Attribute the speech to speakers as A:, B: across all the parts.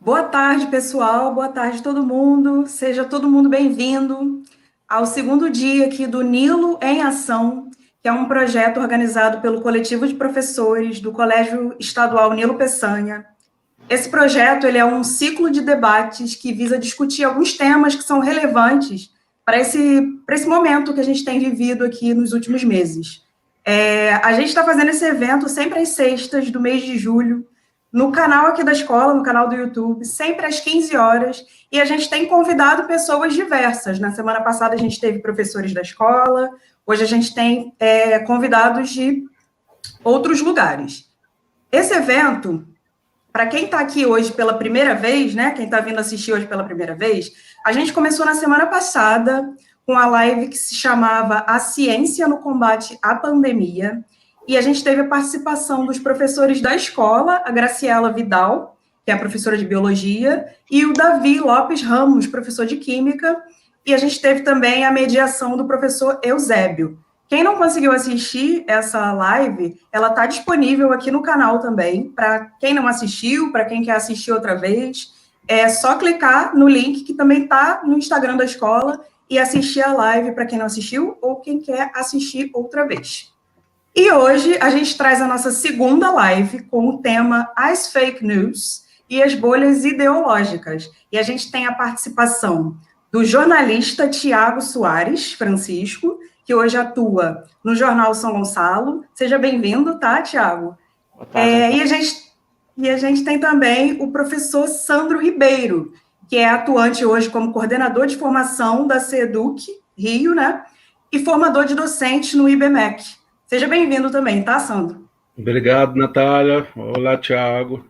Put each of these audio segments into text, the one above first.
A: Boa tarde, pessoal. Boa tarde, todo mundo. Seja todo mundo bem-vindo ao segundo dia aqui do Nilo em Ação, que é um projeto organizado pelo coletivo de professores do Colégio Estadual Nilo Peçanha. Esse projeto ele é um ciclo de debates que visa discutir alguns temas que são relevantes para esse momento que a gente tem vivido aqui nos últimos meses. A gente está fazendo esse evento sempre às sextas do mês de julho, no canal aqui da escola, no canal do YouTube, sempre às 15 horas, e a gente tem convidado pessoas diversas. Na semana passada a gente teve professores da escola, hoje a gente tem convidados de outros lugares. Esse evento, para quem está aqui hoje pela primeira vez, né, quem está vindo assistir hoje pela primeira vez, a gente começou na semana passada com a live que se chamava A Ciência no Combate à Pandemia, e a gente teve a participação dos professores da escola, a Graciela Vidal, que é a professora de Biologia, e o Davi Lopes Ramos, professor de Química, e a gente teve também a mediação do professor Eusébio. Quem não conseguiu assistir essa live, ela está disponível aqui no canal também, para quem não assistiu, para quem quer assistir outra vez, é só clicar no link que também está no Instagram da escola e assistir a live para quem não assistiu ou quem quer assistir outra vez. E hoje a gente traz a nossa segunda live com o tema As Fake News e as bolhas ideológicas. E a gente tem a participação do jornalista Tiago Soares Francisco, que hoje atua no Jornal São Gonçalo. Seja bem-vindo, tá, Tiago?
B: Boa tarde,
A: E a gente tem também o professor Sandro Ribeiro, que é atuante hoje como coordenador de formação da CEDUC Rio, né? E formador de docentes no IBMEC. Seja bem-vindo também, tá, Sandro?
C: Obrigado, Natália. Olá, Tiago.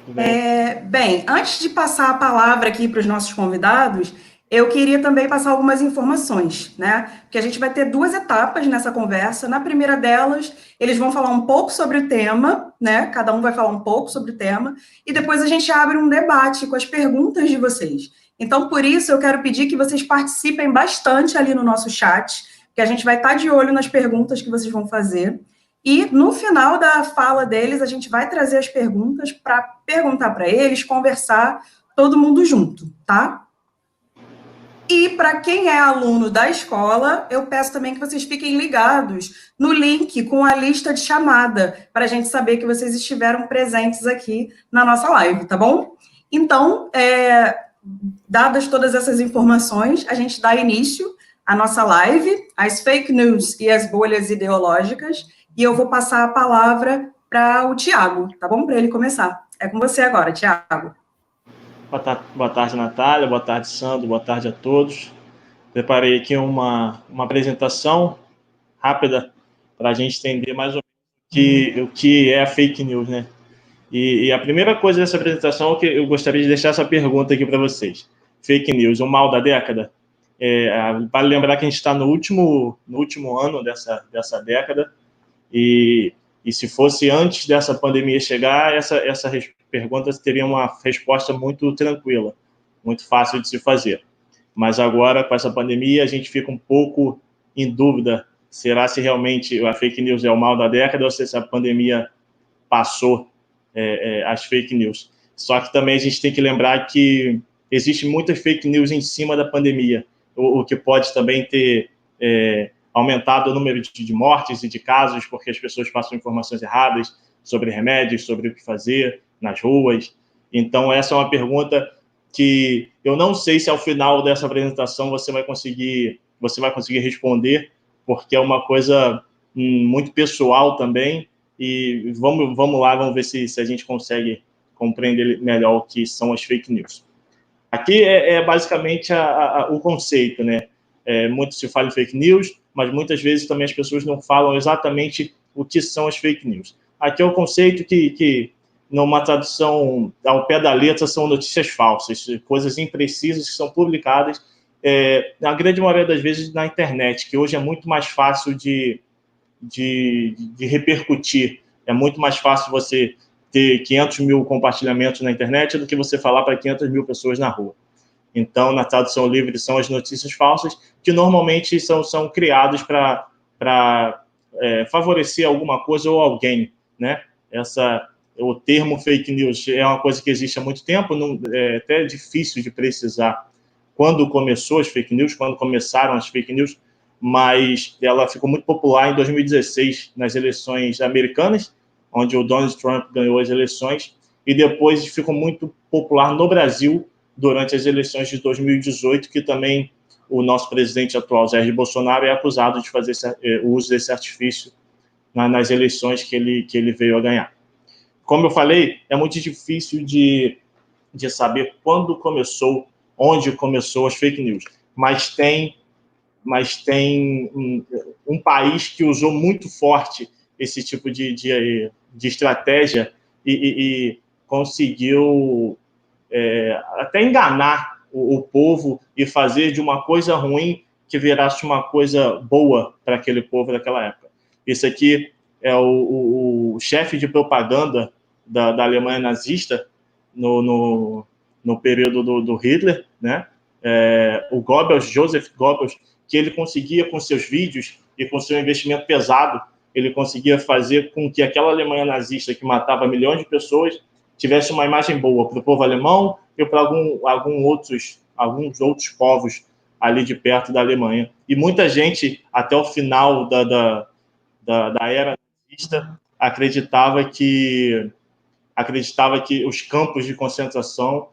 A: Bem, antes de passar a palavra aqui para os nossos convidados, eu queria também passar algumas informações, né? Porque a gente vai ter duas etapas nessa conversa. Na primeira delas, eles vão falar um pouco sobre o tema, né? Cada um vai falar um pouco sobre o tema, e depois a gente abre um debate com as perguntas de vocês. Então, por isso, eu quero pedir que vocês participem bastante ali no nosso chat, que a gente vai estar de olho nas perguntas que vocês vão fazer. E no final da fala deles, a gente vai trazer as perguntas para perguntar para eles, conversar todo mundo junto, tá? E para quem é aluno da escola, eu peço também que vocês fiquem ligados no link com a lista de chamada, para a gente saber que vocês estiveram presentes aqui na nossa live, tá bom? Então, dadas todas essas informações, a gente dá início à nossa live, as fake news e as bolhas ideológicas, e eu vou passar a palavra para o Tiago, tá bom? Para ele começar. É com você agora, Tiago.
B: Boa tarde, Natália. Boa tarde, Sandro. Boa tarde a todos. Preparei aqui uma apresentação rápida para a gente entender mais ou menos o que é a fake news, né? E a primeira coisa dessa apresentação é que eu gostaria de deixar essa pergunta aqui para vocês. Fake news, o mal da década? Vale lembrar que a gente está no último ano dessa década, e se fosse antes dessa pandemia chegar, essa pergunta teria uma resposta muito tranquila, muito fácil de se fazer. Mas agora, com essa pandemia, a gente fica um pouco em dúvida, será se realmente a fake news é o mal da década ou se essa pandemia passou as fake news. Só que também a gente tem que lembrar que existe muitas fake news em cima da pandemia, o que pode também ter aumentado o número de mortes e de casos, porque as pessoas passam informações erradas sobre remédios, sobre o que fazer nas ruas. Então, essa é uma pergunta que eu não sei se ao final dessa apresentação você vai conseguir responder, porque é uma coisa muito pessoal também, e vamos lá, vamos ver se a gente consegue compreender melhor o que são as fake news. Aqui é basicamente o conceito, né? Muito se fala em fake news, mas muitas vezes também as pessoas não falam exatamente o que são as fake news. Aqui é o conceito que numa tradução ao pé da letra, são notícias falsas, coisas imprecisas que são publicadas, na grande maioria das vezes, na internet, que hoje é muito mais fácil de repercutir. É muito mais fácil você ter 500 mil compartilhamentos na internet do que você falar para 500 mil pessoas na rua. Então, na tradução livre, são as notícias falsas, que normalmente são criadas para favorecer alguma coisa ou alguém, né? o termo fake news é uma coisa que existe há muito tempo, é até difícil de precisar quando começou as fake news, quando começaram as fake news, mas ela ficou muito popular em 2016, nas eleições americanas, onde o Donald Trump ganhou as eleições, e depois ficou muito popular no Brasil durante as eleições de 2018, que também o nosso presidente atual, Jair Bolsonaro, é acusado de fazer o uso desse artifício nas eleições que ele veio a ganhar. Como eu falei, é muito difícil de saber quando começou, onde começou as fake news, mas tem um país que usou muito forte esse tipo de estratégia e conseguiu até enganar o povo e fazer de uma coisa ruim que virasse uma coisa boa para aquele povo daquela época. Esse aqui é o chefe de propaganda da Alemanha nazista no período do Hitler, né? O Goebbels, Joseph Goebbels, que ele conseguia, com seus vídeos e com seu investimento pesado, ele conseguia fazer com que aquela Alemanha nazista, que matava milhões de pessoas, tivesse uma imagem boa para o povo alemão e para alguns outros povos ali de perto da Alemanha. E muita gente, até o final da era nazista, acreditava que os campos de concentração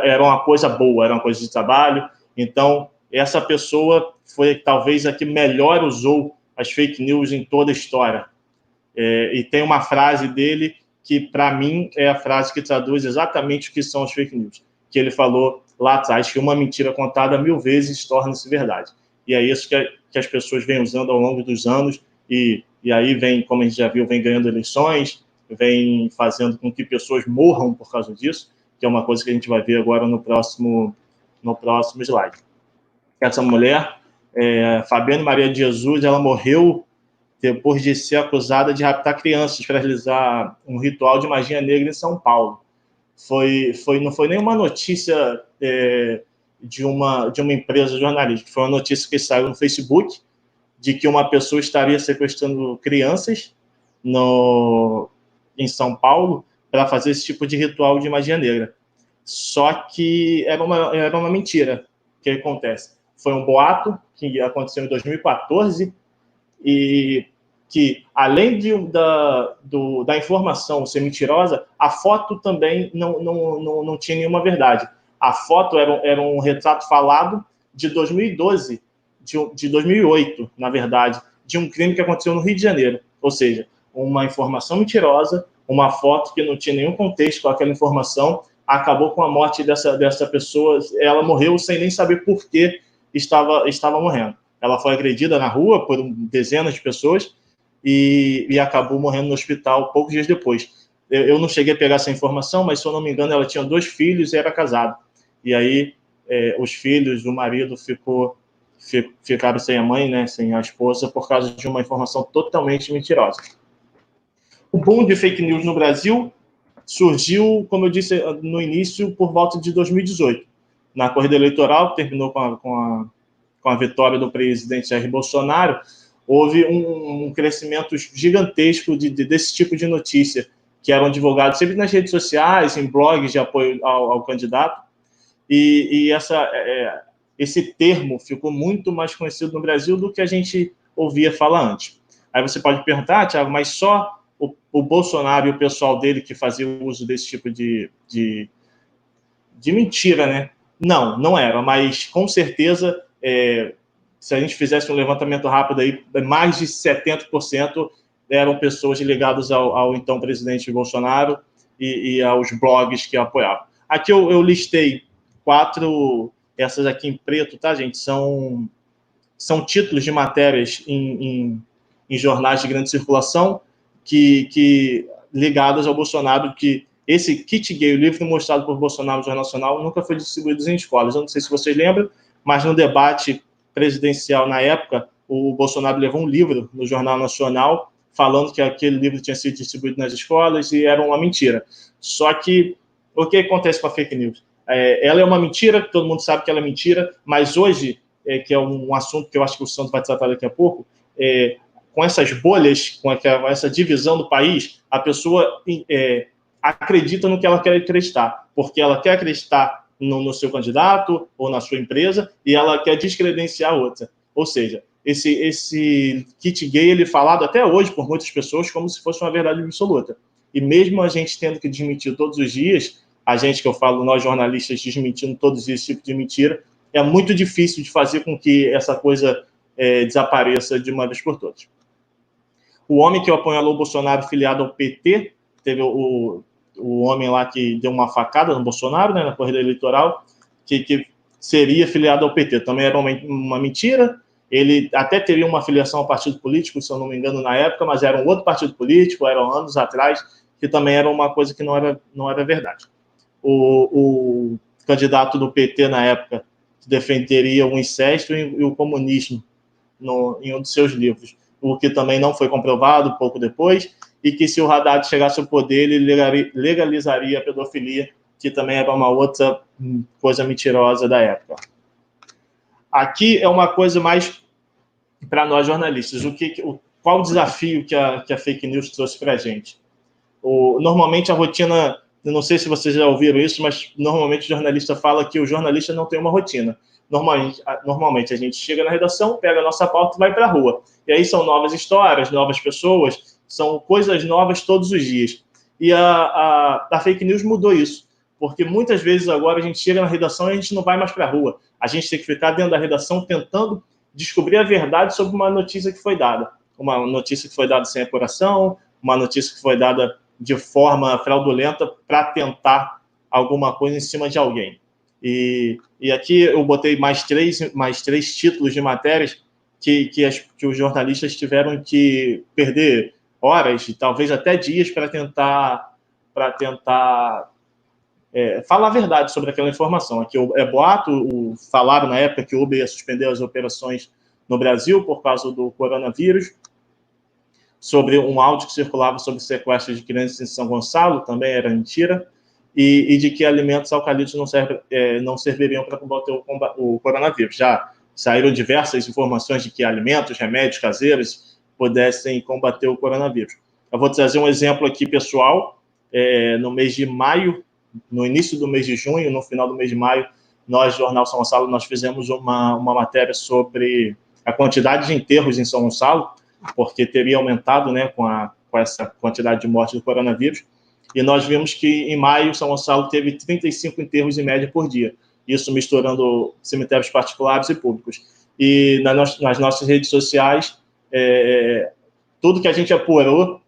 B: eram uma coisa boa, eram uma coisa de trabalho. Então, essa pessoa foi talvez a que melhor usou as fake news em toda a história. E tem uma frase dele que, para mim, é a frase que traduz exatamente o que são as fake news, que ele falou lá atrás, que uma mentira contada 1000 vezes torna-se verdade. E é isso que as pessoas vêm usando ao longo dos anos, e aí vem, como a gente já viu, vem ganhando eleições, vem fazendo com que pessoas morram por causa disso, que é uma coisa que a gente vai ver agora no próximo slide. Essa mulher, Fabiana Maria de Jesus, ela morreu depois de ser acusada de raptar crianças para realizar um ritual de magia negra em São Paulo. Não foi nenhuma notícia de uma empresa jornalística, foi uma notícia que saiu no Facebook de que uma pessoa estaria sequestrando crianças em São Paulo para fazer esse tipo de ritual de magia negra. Só que era uma mentira. O que acontece? Foi um boato que aconteceu em 2014 e que, além da informação ser mentirosa, a foto também não tinha nenhuma verdade. A foto era um retrato falado de 2012, de 2008, na verdade, de um crime que aconteceu no Rio de Janeiro. Ou seja, uma informação mentirosa, uma foto que não tinha nenhum contexto com aquela informação, acabou com a morte dessa pessoa. Ela morreu sem nem saber por que estava morrendo. Ela foi agredida na rua por dezenas de pessoas e acabou morrendo no hospital poucos dias depois. Eu não cheguei a pegar essa informação, mas, se eu não me engano, ela tinha 2 filhos e era casada. E aí os filhos, o marido ficaram sem a mãe, né, sem a esposa, por causa de uma informação totalmente mentirosa. O boom de fake news no Brasil surgiu, como eu disse no início, por volta de 2018. Na corrida eleitoral, que terminou com a vitória do presidente Jair Bolsonaro, houve um crescimento gigantesco desse tipo de notícia, que eram divulgados sempre nas redes sociais, em blogs de apoio ao candidato, e esse termo ficou muito mais conhecido no Brasil do que a gente ouvia falar antes. Aí você pode perguntar, Thiago, mas só o Bolsonaro e o pessoal dele que fazia uso desse tipo de mentira, né? Não era, mas com certeza, se a gente fizesse um levantamento rápido aí, mais de 70% eram pessoas ligadas ao então presidente Bolsonaro e aos blogs que apoiavam. Aqui eu listei 4, essas aqui em preto, tá, gente? São títulos de matérias em jornais de grande circulação que ligadas ao Bolsonaro, que esse kit gay, o livro mostrado por Bolsonaro no Jornal Nacional, nunca foi distribuído em escolas. Eu não sei se vocês lembram, mas no debate presidencial na época, o Bolsonaro levou um livro no Jornal Nacional falando que aquele livro tinha sido distribuído nas escolas e era uma mentira. Só que o que acontece com a fake news? Ela é uma mentira, todo mundo sabe que ela é mentira, mas hoje, que é um assunto que eu acho que o Santos vai tratar daqui a pouco, com essas bolhas, com essa divisão do país, a pessoa acredita no que ela quer acreditar, porque ela quer acreditar no seu candidato ou na sua empresa e ela quer descredenciar a outra. Ou seja, esse kit gay ele é falado até hoje por muitas pessoas como se fosse uma verdade absoluta. E mesmo a gente tendo que desmentir todos os dias, a gente que eu falo, nós jornalistas desmentindo todos esse tipo de mentira, é muito difícil de fazer com que essa coisa desapareça de uma vez por todas. O homem que apunhalou o Bolsonaro filiado ao PT, teve o homem lá que deu uma facada no Bolsonaro, né, na corrida eleitoral, que seria filiado ao PT. Também era uma mentira. Ele até teria uma filiação ao partido político, se eu não me engano, na época, mas era um outro partido político, eram anos atrás, que também era uma coisa que não era verdade. O candidato do PT, na época, defenderia o incesto e o comunismo em um dos seus livros, o que também não foi comprovado pouco depois, e que se o Haddad chegasse ao poder, ele legalizaria a pedofilia, que também era uma outra coisa mentirosa da época. Aqui é uma coisa mais para nós jornalistas. Qual o desafio que a fake news trouxe para a gente? Normalmente a rotina, eu não sei se vocês já ouviram isso, mas normalmente o jornalista fala que o jornalista não tem uma rotina. Normalmente a gente chega na redação, pega a nossa pauta e vai para a rua. E aí são novas histórias, novas pessoas, são coisas novas todos os dias. E a fake news mudou isso, porque muitas vezes agora a gente chega na redação e a gente não vai mais para a rua. A gente tem que ficar dentro da redação tentando descobrir a verdade sobre uma notícia que foi dada. Uma notícia que foi dada sem apuração, uma notícia que foi dada de forma fraudulenta para tentar alguma coisa em cima de alguém. E aqui eu botei mais três títulos de matérias que os jornalistas tiveram que perder horas e talvez até dias para tentar falar a verdade sobre aquela informação. Aqui é boato, falaram na época que o Uber ia suspender as operações no Brasil por causa do coronavírus, sobre um áudio que circulava sobre sequestro de crianças em São Gonçalo, também era mentira, e de que alimentos alcalinos não serviriam para combater o coronavírus. Já saíram diversas informações de que alimentos, remédios caseiros pudessem combater o coronavírus. Eu vou trazer um exemplo aqui pessoal. No mês de maio, no início do mês de junho, no final do mês de maio, nós, Jornal São Gonçalo, nós fizemos uma matéria sobre a quantidade de enterros em São Gonçalo, porque teria aumentado, né, com essa quantidade de mortes do coronavírus, e nós vimos que em maio São Gonçalo teve 35 enterros em média por dia, isso misturando cemitérios particulares e públicos. E nas nossas redes sociais, tudo que a gente apurou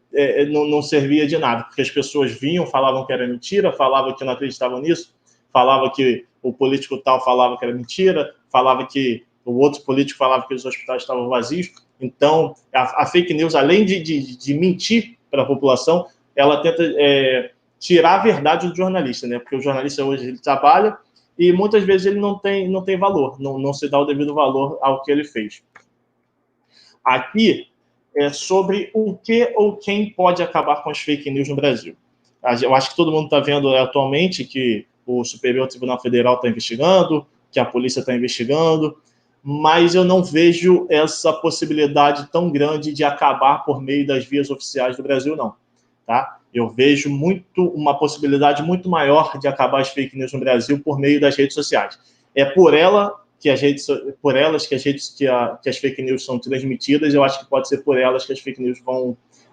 B: não servia de nada, porque as pessoas vinham, falavam que era mentira, falavam que não acreditavam nisso, falavam que o político tal falava que era mentira, falava que o outro político falava que os hospitais estavam vazios. Então, a fake news, além de mentir para a população, ela tenta tirar a verdade do jornalista, né? Porque o jornalista hoje ele trabalha e muitas vezes ele não tem valor, não se dá o devido valor ao que ele fez. Aqui é sobre o que ou quem pode acabar com as fake news no Brasil. Eu acho que todo mundo está vendo atualmente que o Superior Tribunal Federal está investigando, que a polícia está investigando, mas eu não vejo essa possibilidade tão grande de acabar por meio das vias oficiais do Brasil, não. Tá? Eu vejo uma possibilidade muito maior de acabar as fake news no Brasil por meio das redes sociais. É por elas que as fake news são transmitidas. Eu acho que pode ser por elas que as fake news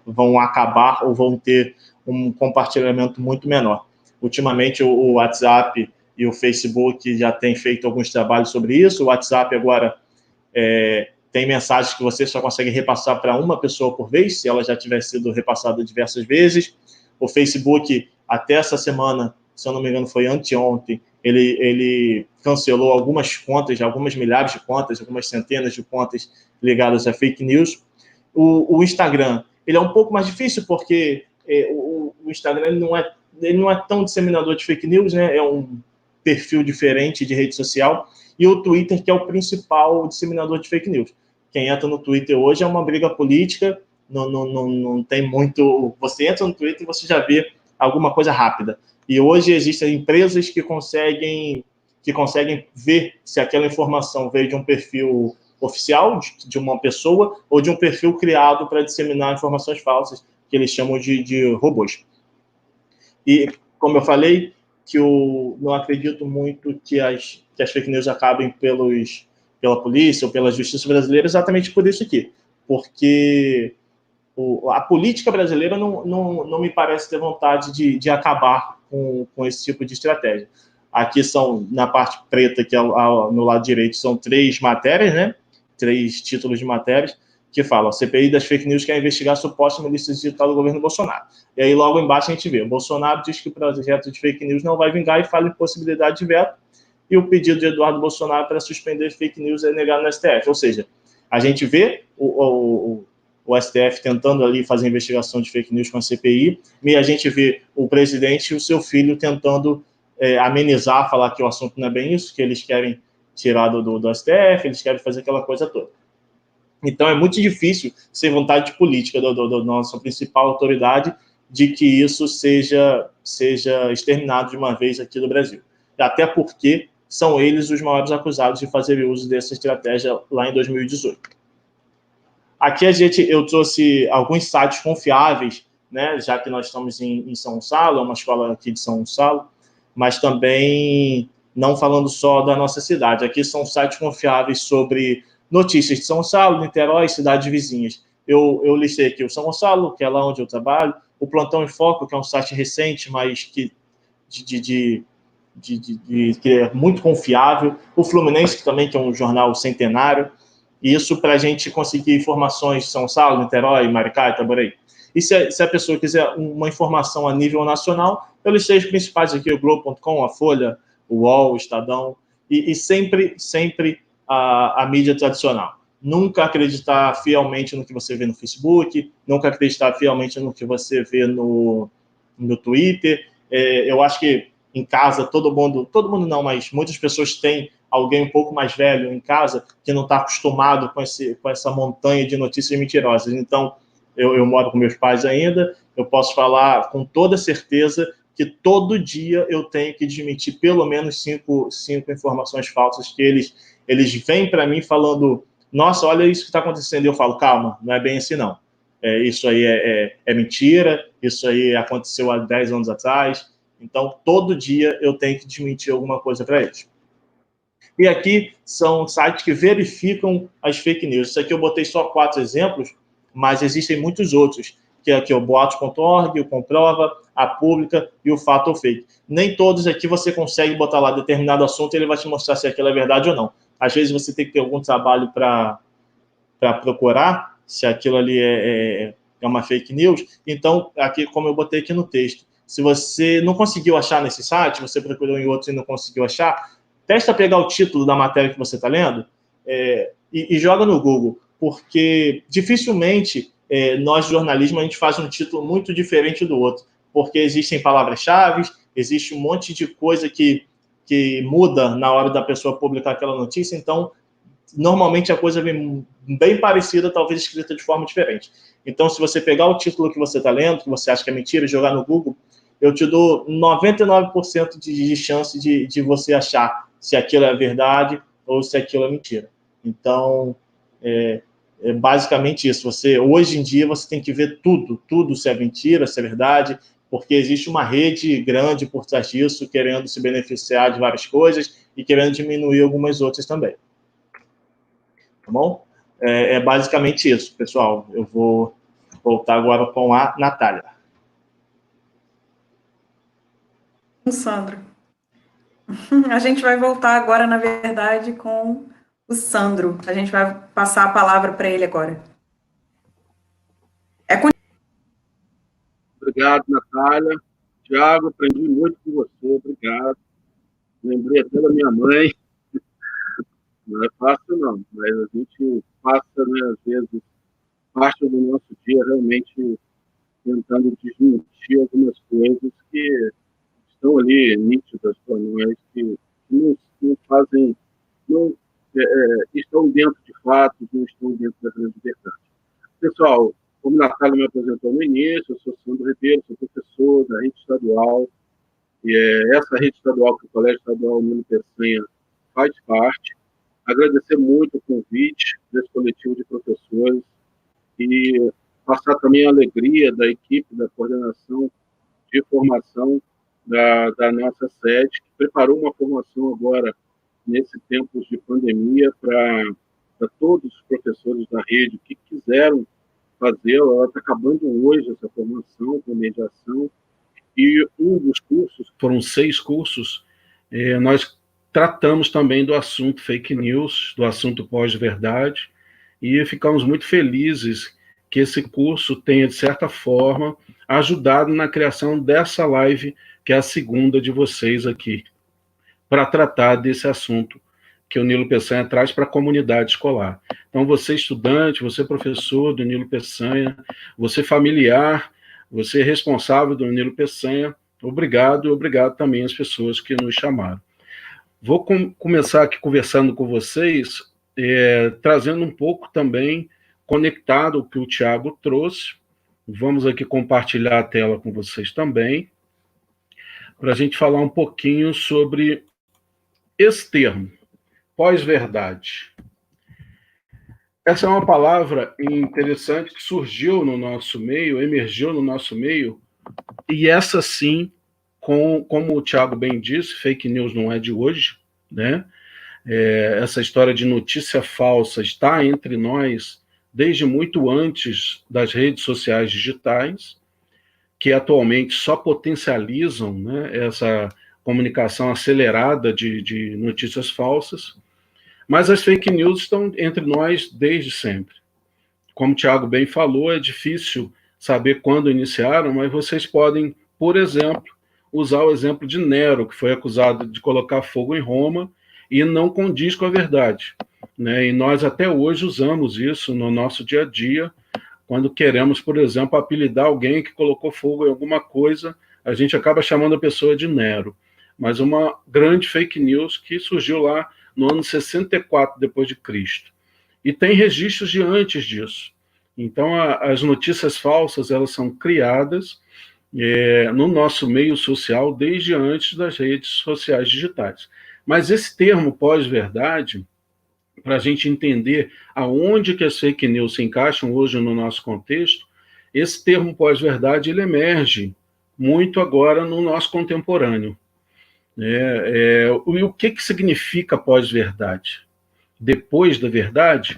B: vão acabar ou vão ter um compartilhamento muito menor. Ultimamente, o WhatsApp e o Facebook já têm feito alguns trabalhos sobre isso. O WhatsApp agora tem mensagens que você só consegue repassar para uma pessoa por vez, se ela já tiver sido repassada diversas vezes. O Facebook, até essa semana, se eu não me engano, foi anteontem, ele cancelou algumas contas, algumas milhares de contas, algumas centenas de contas ligadas a fake news. O Instagram, ele é um pouco mais difícil, porque o Instagram ele não é tão disseminador de fake news, né? É um perfil diferente de rede social. E o Twitter, que é o principal disseminador de fake news. Quem entra no Twitter hoje é uma briga política, não tem muito... Você entra no Twitter e você já vê alguma coisa rápida. E hoje existem empresas que conseguem ver se aquela informação veio de um perfil oficial de uma pessoa ou de um perfil criado para disseminar informações falsas, que eles chamam de robôs. E, como eu falei, que eu não acredito muito que as fake news acabem pela polícia ou pela justiça brasileira, exatamente por isso aqui. Porque a política brasileira não me parece ter vontade de acabar com esse tipo de estratégia. Aqui são, na parte preta, que é no lado direito, são 3 matérias, né? 3 títulos de matérias, que falam: a CPI das fake news quer investigar suposta milícia digital do governo Bolsonaro. E aí, logo embaixo, a gente vê: o Bolsonaro diz que o projeto de fake news não vai vingar e fala em possibilidade de veto, e o pedido de Eduardo Bolsonaro para suspender fake news é negado no STF. Ou seja, a gente vê o STF tentando ali fazer investigação de fake news com a CPI, e a gente vê o presidente e o seu filho tentando amenizar, falar que o assunto não é bem isso, que eles querem tirar do STF, eles querem fazer aquela coisa toda. Então, é muito difícil, sem vontade política da nossa principal autoridade, de que isso seja exterminado de uma vez aqui no Brasil. Até porque são eles os maiores acusados de fazer uso dessa estratégia lá em 2018. Aqui eu trouxe alguns sites confiáveis, né, já que nós estamos em São Gonçalo, é uma escola aqui de São Gonçalo, mas também não falando só da nossa cidade. Aqui são sites confiáveis sobre notícias de São Gonçalo, Niterói, cidades vizinhas. Eu listei aqui o São Gonçalo, que é lá onde eu trabalho, o Plantão em Foco, que é um site recente, mas que é muito confiável, o Fluminense, que também que é um jornal centenário, e isso para a gente conseguir informações de São Gonçalo, Niterói, Maricá, Itaboraí. E se a pessoa quiser uma informação a nível nacional, eu listei os principais aqui: o Globo.com, a Folha, o UOL, o Estadão, e sempre a mídia tradicional. Nunca acreditar fielmente no que você vê no Facebook, nunca acreditar fielmente no que você vê no Twitter. Eu acho que em casa, todo mundo não, mas muitas pessoas têm alguém um pouco mais velho em casa que não está acostumado com essa montanha de notícias mentirosas. Então, eu moro com meus pais ainda, eu posso falar com toda certeza que todo dia eu tenho que desmentir pelo menos cinco informações falsas que eles vêm para mim falando: nossa, olha isso que está acontecendo. E eu falo: calma, não é bem assim não. Isso aí é mentira, isso aí aconteceu há 10 anos atrás. Então, todo dia eu tenho que desmentir alguma coisa para eles. E aqui são sites que verificam as fake news. Isso aqui eu botei só 4 exemplos, mas existem muitos outros, que é aqui o boatos.org, o Comprova, a Pública e o Fato ou Fake. Nem todos aqui você consegue botar lá determinado assunto e ele vai te mostrar se aquilo é verdade ou não. Às vezes você tem que ter algum trabalho para procurar se aquilo ali é uma fake news. Então, aqui, como eu botei aqui no texto, se você não conseguiu achar nesse site, você procurou em outro e não conseguiu achar, testa pegar o título da matéria que você está lendo e joga no Google, porque dificilmente nós, jornalismo, a gente faz um título muito diferente do outro, porque existem palavras-chave, existe um monte de coisa que muda na hora da pessoa publicar aquela notícia. Então, normalmente a coisa vem bem parecida, talvez escrita de forma diferente. Então, se você pegar o título que você está lendo, que você acha que é mentira, e jogar no Google, eu te dou 99% de chance de você achar se aquilo é verdade ou se aquilo é mentira. Então, é basicamente isso. Hoje em dia, você tem que ver tudo se é mentira, se é verdade, porque existe uma rede grande por trás disso, querendo se beneficiar de várias coisas e querendo diminuir algumas outras também. Tá bom? É basicamente isso, pessoal. Eu vou voltar agora com a Natália.
A: Sandro. A gente vai voltar agora, na verdade, com o Sandro. A gente vai passar a palavra para ele agora.
C: Obrigado, Natália. Tiago, aprendi muito com você, obrigado. Lembrei até da minha mãe. Não é fácil, não, mas a gente passa, né, às vezes, parte do nosso dia realmente tentando desmentir algumas coisas que estão ali nítidas para nós, que não fazem, não estão dentro de fatos, não estão dentro da grande verdade. Pessoal, como a Natália me apresentou no início, eu sou Sandro Ribeiro, sou professor da rede estadual, e essa rede estadual que o Colégio Estadual Nilo Peçanha faz parte. agradecer muito o convite desse coletivo de professores e passar também a alegria da equipe da coordenação de formação da nossa sede, que preparou uma formação agora, nesse tempo de pandemia, para todos os professores da rede que quiseram fazer. Ela está acabando hoje, essa formação com mediação, e um dos cursos, foram 6 cursos, nós tratamos também do assunto fake news, do assunto pós-verdade, e ficamos muito felizes que esse curso tenha, de certa forma, ajudado na criação dessa live, que é a segunda de vocês aqui, para tratar desse assunto que o Nilo Peçanha traz para a comunidade escolar. Então, você estudante, você professor do Nilo Peçanha, você familiar, você responsável do Nilo Peçanha, obrigado, e obrigado também às pessoas que nos chamaram. Vou começar aqui conversando com vocês, trazendo um pouco também, conectado o que o Tiago trouxe. Vamos aqui compartilhar a tela com vocês também, para a gente falar um pouquinho sobre esse termo, pós-verdade. Essa é uma palavra interessante que surgiu no nosso meio, emergiu no nosso meio, e essa sim, como o Tiago bem disse, fake news não é de hoje, né? Essa história de notícia falsa está entre nós desde muito antes das redes sociais digitais, que atualmente só potencializam, né, essa comunicação acelerada de notícias falsas, mas as fake news estão entre nós desde sempre. Como o Tiago bem falou, é difícil saber quando iniciaram, mas vocês podem, por exemplo, usar o exemplo de Nero, que foi acusado de colocar fogo em Roma e não condiz com a verdade, né? E nós até hoje usamos isso no nosso dia a dia, quando queremos, por exemplo, apelidar alguém que colocou fogo em alguma coisa, a gente acaba chamando a pessoa de Nero. Mas uma grande fake news que surgiu lá no ano 64 depois de Cristo. E tem registros de antes disso. Então, as notícias falsas, elas são criadas no nosso meio social desde antes das redes sociais digitais. Mas esse termo pós-verdade, para a gente entender aonde que as fake news se encaixam hoje no nosso contexto, esse termo pós-verdade, ele emerge muito agora no nosso contemporâneo. O que significa pós-verdade? Depois da verdade?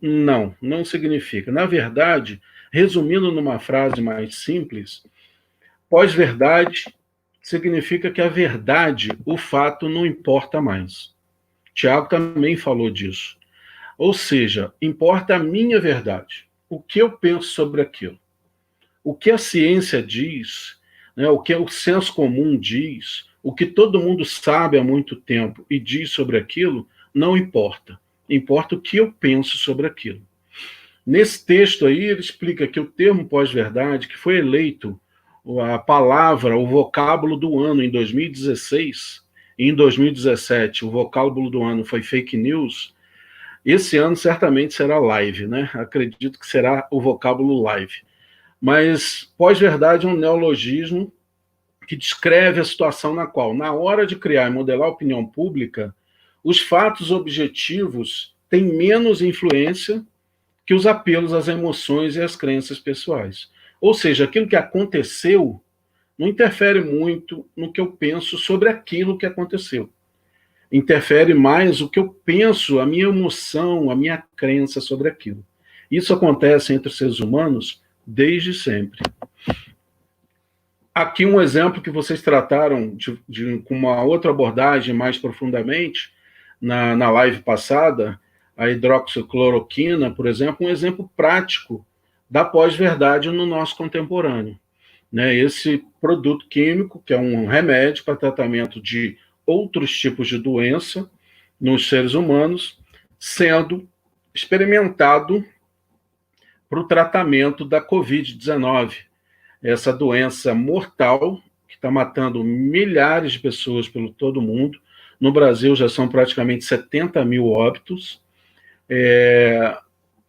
C: Não significa. Na verdade, resumindo numa frase mais simples, pós-verdade significa que a verdade, o fato, não importa mais. Tiago também falou disso. Ou seja, importa a minha verdade. O que eu penso sobre aquilo. O que a ciência diz, né, o que o senso comum diz, o que todo mundo sabe há muito tempo e diz sobre aquilo, não importa. Importa o que eu penso sobre aquilo. Nesse texto aí, ele explica que o termo pós-verdade, que foi eleito a palavra, o vocábulo do ano em 2016, e em 2017 o vocábulo do ano foi fake news, esse ano certamente será live, né? Acredito que será o vocábulo live. Mas pós-verdade é um neologismo que descreve a situação na qual, na hora de criar e modelar a opinião pública, os fatos objetivos têm menos influência que os apelos às emoções e às crenças pessoais. Ou seja, aquilo que aconteceu não interfere muito no que eu penso sobre aquilo que aconteceu. Interfere mais o que eu penso, a minha emoção, a minha crença sobre aquilo. Isso acontece entre os seres humanos desde sempre. Aqui um exemplo que vocês trataram com uma outra abordagem mais profundamente, na live passada, a hidroxicloroquina, por exemplo, um exemplo prático da pós-verdade no nosso contemporâneo. Né? Esse produto químico, que é um remédio para tratamento de outros tipos de doença nos seres humanos, sendo experimentado para o tratamento da Covid-19, essa doença mortal que está matando milhares de pessoas pelo todo mundo. No Brasil já são praticamente 70 mil óbitos,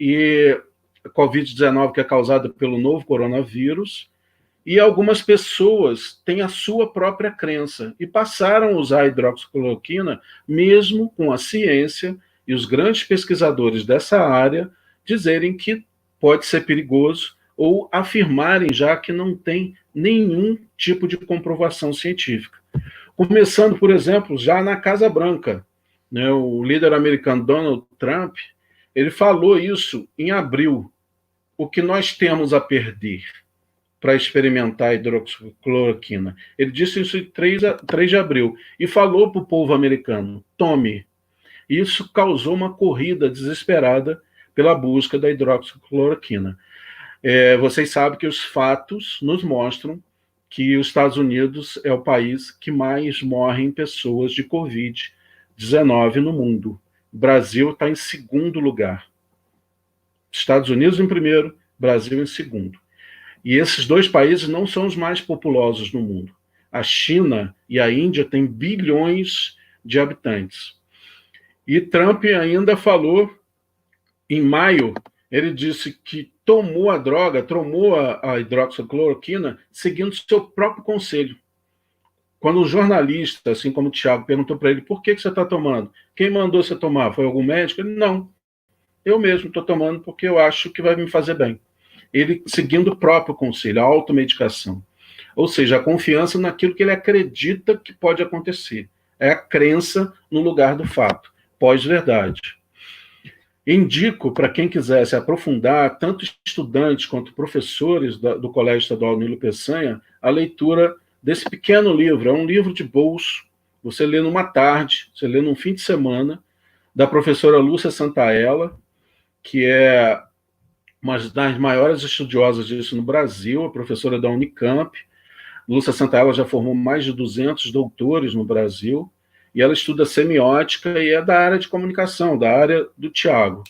C: e a Covid-19 que é causada pelo novo coronavírus, e algumas pessoas têm a sua própria crença e passaram a usar a hidroxicloroquina mesmo com a ciência e os grandes pesquisadores dessa área dizerem que pode ser perigoso ou afirmarem já que não tem nenhum tipo de comprovação científica. Começando, por exemplo, já na Casa Branca, né, o líder americano Donald Trump, ele falou isso em abril. O que nós temos a perder para experimentar a hidroxicloroquina? Ele disse isso em 3 de abril e falou para o povo americano, tome. Isso causou uma corrida desesperada pela busca da hidroxicloroquina. Vocês sabem que os fatos nos mostram que os Estados Unidos é o país que mais morrem pessoas de Covid-19 no mundo. O Brasil está em segundo lugar. Estados Unidos em primeiro, Brasil em segundo. E esses dois países não são os mais populosos no mundo. A China e a Índia têm bilhões de habitantes. E Trump ainda falou, em maio, ele disse que tomou a droga, tomou a hidroxicloroquina, seguindo seu próprio conselho. Quando o jornalista, assim como o Tiago, perguntou para ele, por que você está tomando? Quem mandou você tomar? Foi algum médico? Ele, não, eu mesmo estou tomando porque eu acho que vai me fazer bem. Ele seguindo o próprio conselho, a automedicação. Ou seja, a confiança naquilo que ele acredita que pode acontecer. É a crença no lugar do fato, pós-verdade. Indico, para quem quiser se aprofundar, tanto estudantes quanto professores do Colégio Estadual Nilo Peçanha, a leitura desse pequeno livro. É um livro de bolso, você lê numa tarde, você lê num fim de semana, da professora Lúcia Santaella, que é uma das maiores estudiosas disso no Brasil, a professora da Unicamp. Lúcia Santaella já formou mais de 200 doutores no Brasil, e ela estuda semiótica e é da área de comunicação, da área do Tiago.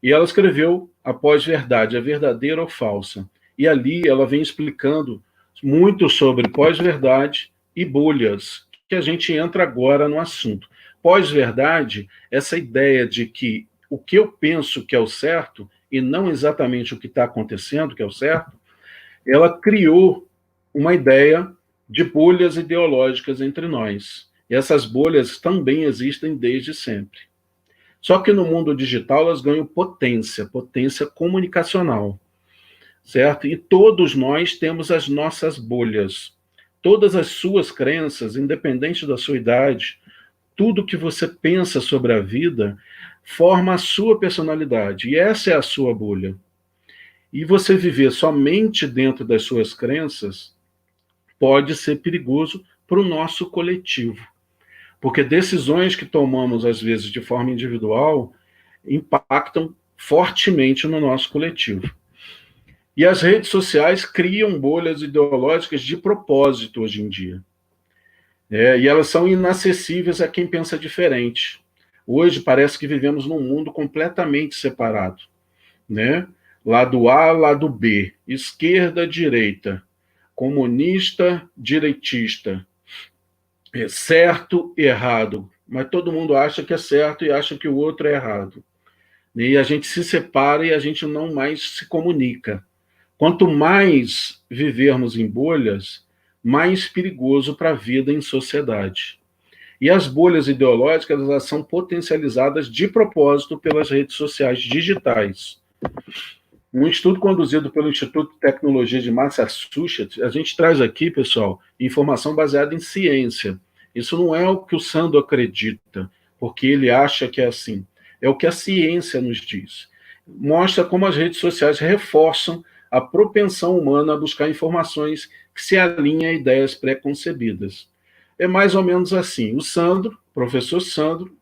C: E ela escreveu A Pós-Verdade, é verdadeira ou falsa? E ali ela vem explicando muito sobre pós-verdade e bolhas, que a gente entra agora no assunto. Pós-verdade, essa ideia de que o que eu penso que é o certo, e não exatamente o que está acontecendo que é o certo, ela criou uma ideia de bolhas ideológicas entre nós. E essas bolhas também existem desde sempre. Só que no mundo digital elas ganham potência comunicacional, certo? E todos nós temos as nossas bolhas. Todas as suas crenças, independente da sua idade, tudo que você pensa sobre a vida, forma a sua personalidade. E essa é a sua bolha. E você viver somente dentro das suas crenças pode ser perigoso para o nosso coletivo. Porque decisões que tomamos, às vezes, de forma individual, impactam fortemente no nosso coletivo. E as redes sociais criam bolhas ideológicas de propósito hoje em dia. E elas são inacessíveis a quem pensa diferente. Hoje parece que vivemos num mundo completamente separado, né? Lado A, lado B, esquerda, direita, comunista, direitista, certo, errado, mas todo mundo acha que é certo e acha que o outro é errado. E a gente se separa e a gente não mais se comunica. Quanto mais vivermos em bolhas, mais perigoso para a vida em sociedade. E as bolhas ideológicas, elas são potencializadas de propósito pelas redes sociais digitais. Um estudo conduzido pelo Instituto de Tecnologia de Massachusetts, a gente traz aqui, pessoal, informação baseada em ciência. Isso não é o que o Sandro acredita, porque ele acha que é assim. É o que a ciência nos diz. Mostra como as redes sociais reforçam a propensão humana a buscar informações que se alinham a ideias pré-concebidas. É mais ou menos assim. O Sandro, professor Sandro,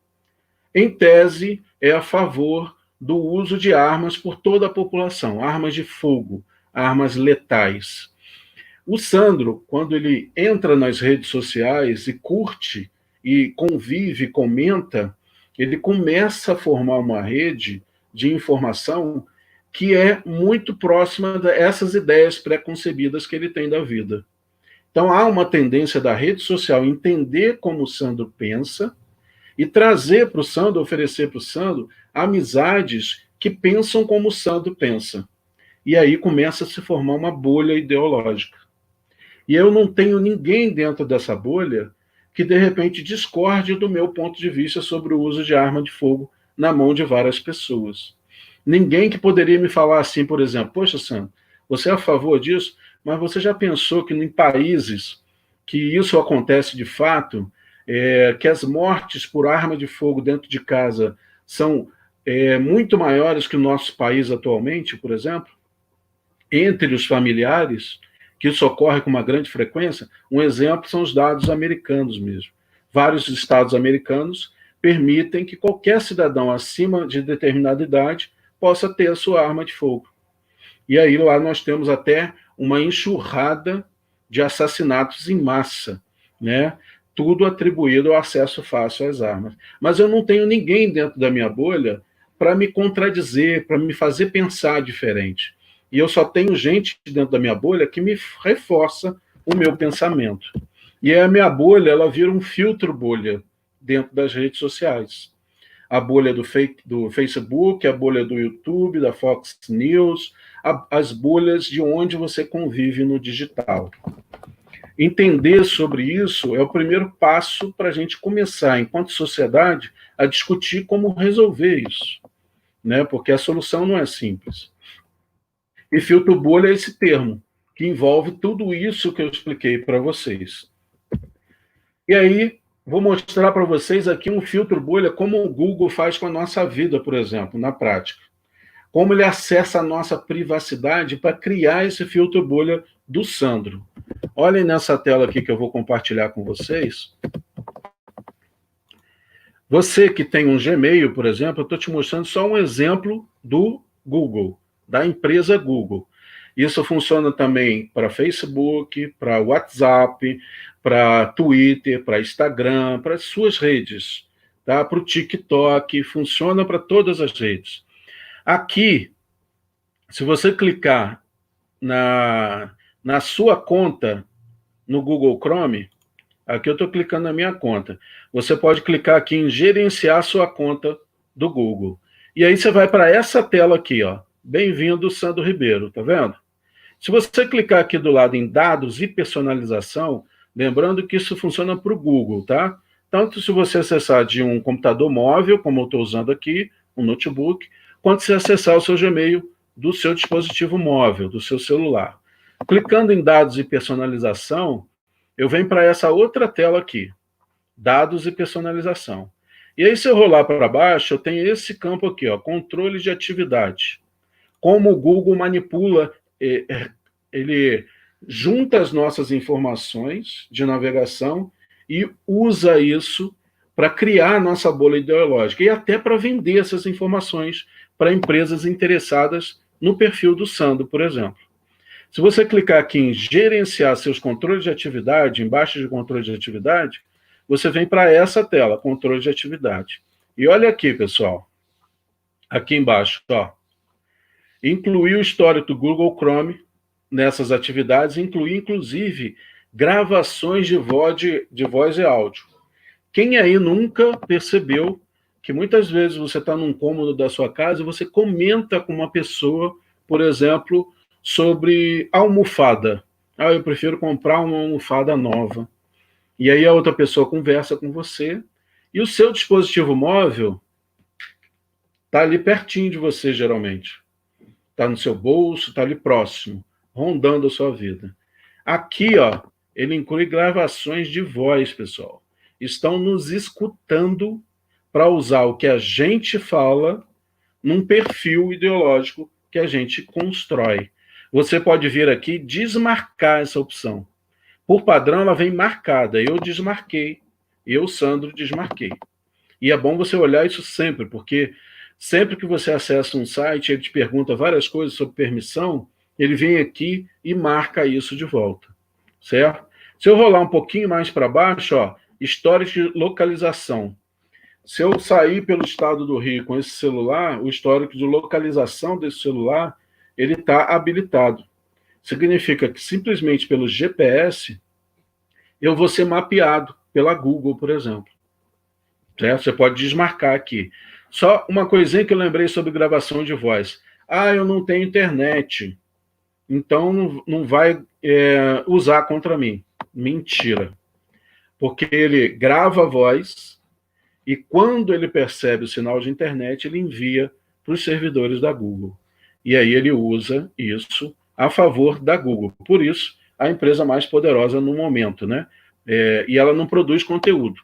C: em tese, é a favor do uso de armas por toda a população, armas de fogo, armas letais. O Sandro, quando ele entra nas redes sociais e curte, e convive, comenta, ele começa a formar uma rede de informação que é muito próxima dessas ideias pré-concebidas que ele tem da vida. Então, há uma tendência da rede social entender como o Sandro pensa e trazer para o Sandro, oferecer para o Sandro, amizades que pensam como o Sandro pensa. E aí começa a se formar uma bolha ideológica. E eu não tenho ninguém dentro dessa bolha que, de repente, discorde do meu ponto de vista sobre o uso de arma de fogo na mão de várias pessoas. Ninguém que poderia me falar assim, por exemplo, poxa, Sandro, você é a favor disso, mas você já pensou que em países que isso acontece de fato, que as mortes por arma de fogo dentro de casa são muito maiores que o nosso país atualmente, por exemplo, entre os familiares, que isso ocorre com uma grande frequência? Um exemplo são os dados americanos mesmo. Vários estados americanos permitem que qualquer cidadão acima de determinada idade possa ter a sua arma de fogo. E aí lá nós temos até uma enxurrada de assassinatos em massa, né? Tudo atribuído ao acesso fácil às armas. Mas eu não tenho ninguém dentro da minha bolha para me contradizer, para me fazer pensar diferente. E eu só tenho gente dentro da minha bolha que me reforça o meu pensamento. E a minha bolha, ela vira um filtro bolha dentro das redes sociais. A bolha do Facebook, a bolha do YouTube, da Fox News, as bolhas de onde você convive no digital. Entender sobre isso é o primeiro passo para a gente começar, enquanto sociedade, a discutir como resolver isso, né? Porque a solução não é simples. E filtro bolha é esse termo, que envolve tudo isso que eu expliquei para vocês. E aí, vou mostrar para vocês aqui um filtro bolha, como o Google faz com a nossa vida, por exemplo, na prática. Como ele acessa a nossa privacidade para criar esse filtro bolha do Sandro. Olhem nessa tela aqui que eu vou compartilhar com vocês. Você que tem um Gmail, por exemplo, eu estou te mostrando só um exemplo do Google, da empresa Google. Isso funciona também para Facebook, para WhatsApp, para Twitter, para Instagram, para as suas redes, tá? Para o TikTok, funciona para todas as redes. Aqui, se você clicar na sua conta no Google Chrome, aqui eu estou clicando na minha conta, você pode clicar aqui em gerenciar sua conta do Google. E aí você vai para essa tela aqui, ó. Bem-vindo, Sandro Ribeiro, tá vendo? Se você clicar aqui do lado em dados e personalização, lembrando que isso funciona para o Google, tá? Tanto se você acessar de um computador móvel, como eu estou usando aqui, um notebook, quanto se acessar o seu Gmail do seu dispositivo móvel, do seu celular. Clicando em dados e personalização, eu venho para essa outra tela aqui, dados e personalização. E aí, se eu rolar para baixo, eu tenho esse campo aqui, ó, controle de atividade. Como o Google manipula, ele junta as nossas informações de navegação e usa isso para criar a nossa bolha ideológica e até para vender essas informações para empresas interessadas no perfil do Sandro, por exemplo. Se você clicar aqui em gerenciar seus controles de atividade, embaixo de controle de atividade, você vem para essa tela, controle de atividade. E olha aqui, pessoal, aqui embaixo, ó, incluir o histórico do Google Chrome nessas atividades, incluir, inclusive, gravações de voz e áudio. Quem aí nunca percebeu que muitas vezes você está num cômodo da sua casa e você comenta com uma pessoa, por exemplo, sobre almofada. Ah, eu prefiro comprar uma almofada nova. E aí a outra pessoa conversa com você e o seu dispositivo móvel está ali pertinho de você, geralmente. Está no seu bolso, está ali próximo, rondando a sua vida. Aqui, ó, ele inclui gravações de voz, pessoal. Estão nos escutando para usar o que a gente fala num perfil ideológico que a gente constrói. Você pode vir aqui e desmarcar essa opção. Por padrão, ela vem marcada. Eu desmarquei. Eu, Sandro, desmarquei. E é bom você olhar isso sempre, porque sempre que você acessa um site, ele te pergunta várias coisas sobre permissão, ele vem aqui e marca isso de volta. Certo? Se eu rolar um pouquinho mais para baixo, ó, histórico de localização. Se eu sair pelo estado do Rio com esse celular, o histórico de localização desse celular, ele está habilitado. Significa que simplesmente pelo GPS, eu vou ser mapeado pela Google, por exemplo. Certo? Você pode desmarcar aqui. Só uma coisinha que eu lembrei sobre gravação de voz. Ah, eu não tenho internet, então não vai usar contra mim. Mentira. Porque ele grava a voz e quando ele percebe o sinal de internet, ele envia para os servidores da Google. E aí ele usa isso a favor da Google. Por isso, a empresa mais poderosa no momento, né? E ela não produz conteúdo.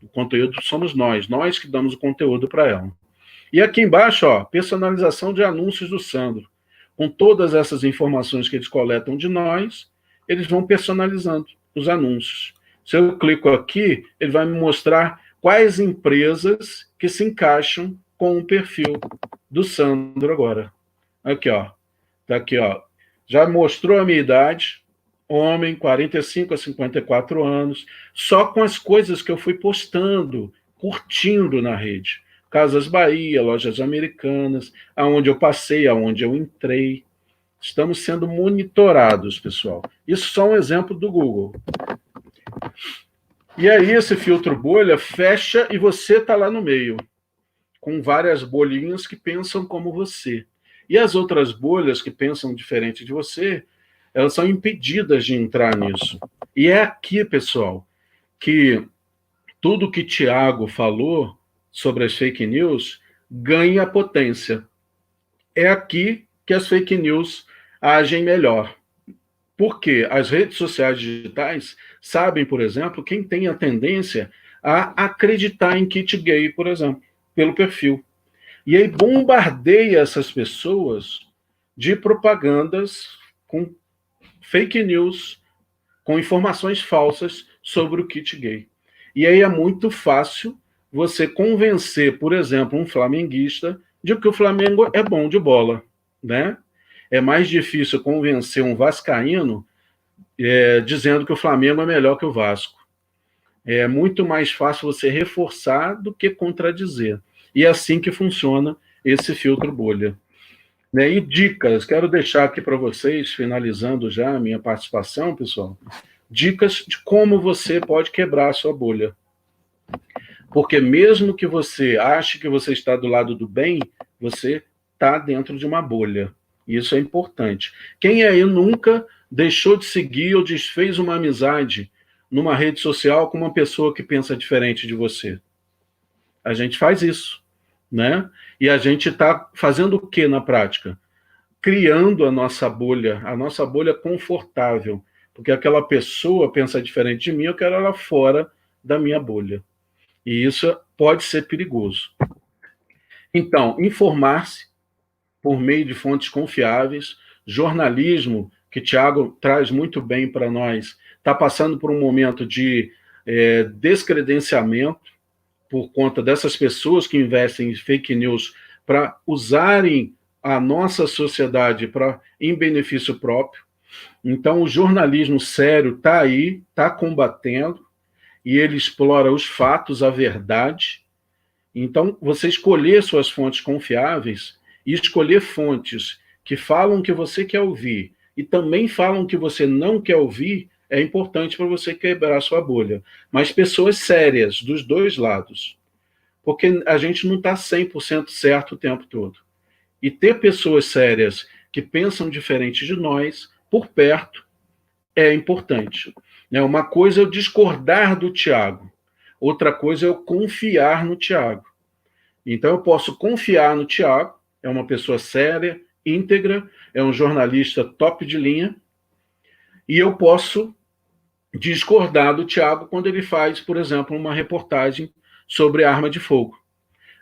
C: O conteúdo somos nós que damos o conteúdo para ela. E aqui embaixo, ó, personalização de anúncios do Sandro. Com todas essas informações que eles coletam de nós, eles vão personalizando os anúncios. Se eu clico aqui, ele vai me mostrar quais empresas que se encaixam com o perfil do Sandro agora. Aqui, ó. Tá aqui, ó. Já mostrou a minha idade, homem, 45 a 54 anos, só com as coisas que eu fui postando, curtindo na rede. Casas Bahia, Lojas Americanas, aonde eu passei, aonde eu entrei. Estamos sendo monitorados, pessoal. Isso só um exemplo do Google. E aí esse filtro bolha fecha e você está lá no meio, com várias bolinhas que pensam como você. E as outras bolhas que pensam diferente de você, elas são impedidas de entrar nisso. E é aqui, pessoal, que tudo que Tiago falou sobre as fake news ganha potência. É aqui que as fake news agem melhor. Porque as redes sociais digitais sabem, por exemplo, quem tem a tendência a acreditar em kit gay, por exemplo, pelo perfil. E aí bombardeia essas pessoas de propagandas com fake news, com informações falsas sobre o kit gay. E aí é muito fácil você convencer, por exemplo, um flamenguista de que o Flamengo é bom de bola, né? É mais difícil convencer um vascaíno dizendo que o Flamengo é melhor que o Vasco. É muito mais fácil você reforçar do que contradizer. E é assim que funciona esse filtro bolha. E dicas, quero deixar aqui para vocês, finalizando já a minha participação, pessoal, dicas de como você pode quebrar a sua bolha. Porque mesmo que você ache que você está do lado do bem, você está dentro de uma bolha. Isso é importante. Quem aí nunca deixou de seguir ou desfez uma amizade numa rede social com uma pessoa que pensa diferente de você? A gente faz isso, né? E a gente está fazendo o que na prática? Criando a nossa bolha confortável. Porque aquela pessoa pensa diferente de mim, eu quero ela fora da minha bolha. E isso pode ser perigoso. Então, informar-se por meio de fontes confiáveis, jornalismo, que Tiago traz muito bem para nós, está passando por um momento de descredenciamento por conta dessas pessoas que investem em fake news para usarem a nossa sociedade em benefício próprio. Então, o jornalismo sério está aí, está combatendo, e ele explora os fatos, a verdade. Então, você escolher suas fontes confiáveis e escolher fontes que falam o que você quer ouvir e também falam o que você não quer ouvir é importante para você quebrar sua bolha. Mas pessoas sérias, dos dois lados. Porque a gente não está 100% certo o tempo todo. E ter pessoas sérias que pensam diferente de nós, por perto, é importante. Uma coisa é eu discordar do Tiago, outra coisa é eu confiar no Tiago. Então eu posso confiar no Tiago, é uma pessoa séria, íntegra, é um jornalista top de linha, e eu posso discordar do Tiago quando ele faz, por exemplo, uma reportagem sobre arma de fogo.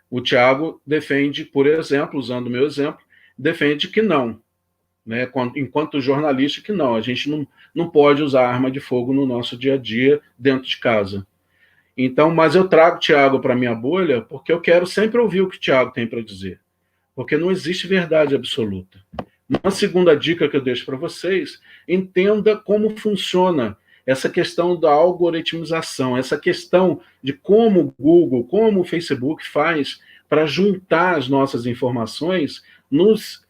C: O Tiago defende, por exemplo, usando o meu exemplo, defende que não, né? Enquanto jornalista, que não, a gente não pode usar arma de fogo no nosso dia a dia dentro de casa. Então, mas eu trago o Tiago para a minha bolha porque eu quero sempre ouvir o que o Tiago tem para dizer, porque não existe verdade absoluta. Uma segunda dica que eu deixo para vocês, entenda como funciona essa questão da algoritmização, essa questão de como o Google, como o Facebook faz para juntar as nossas informações, nos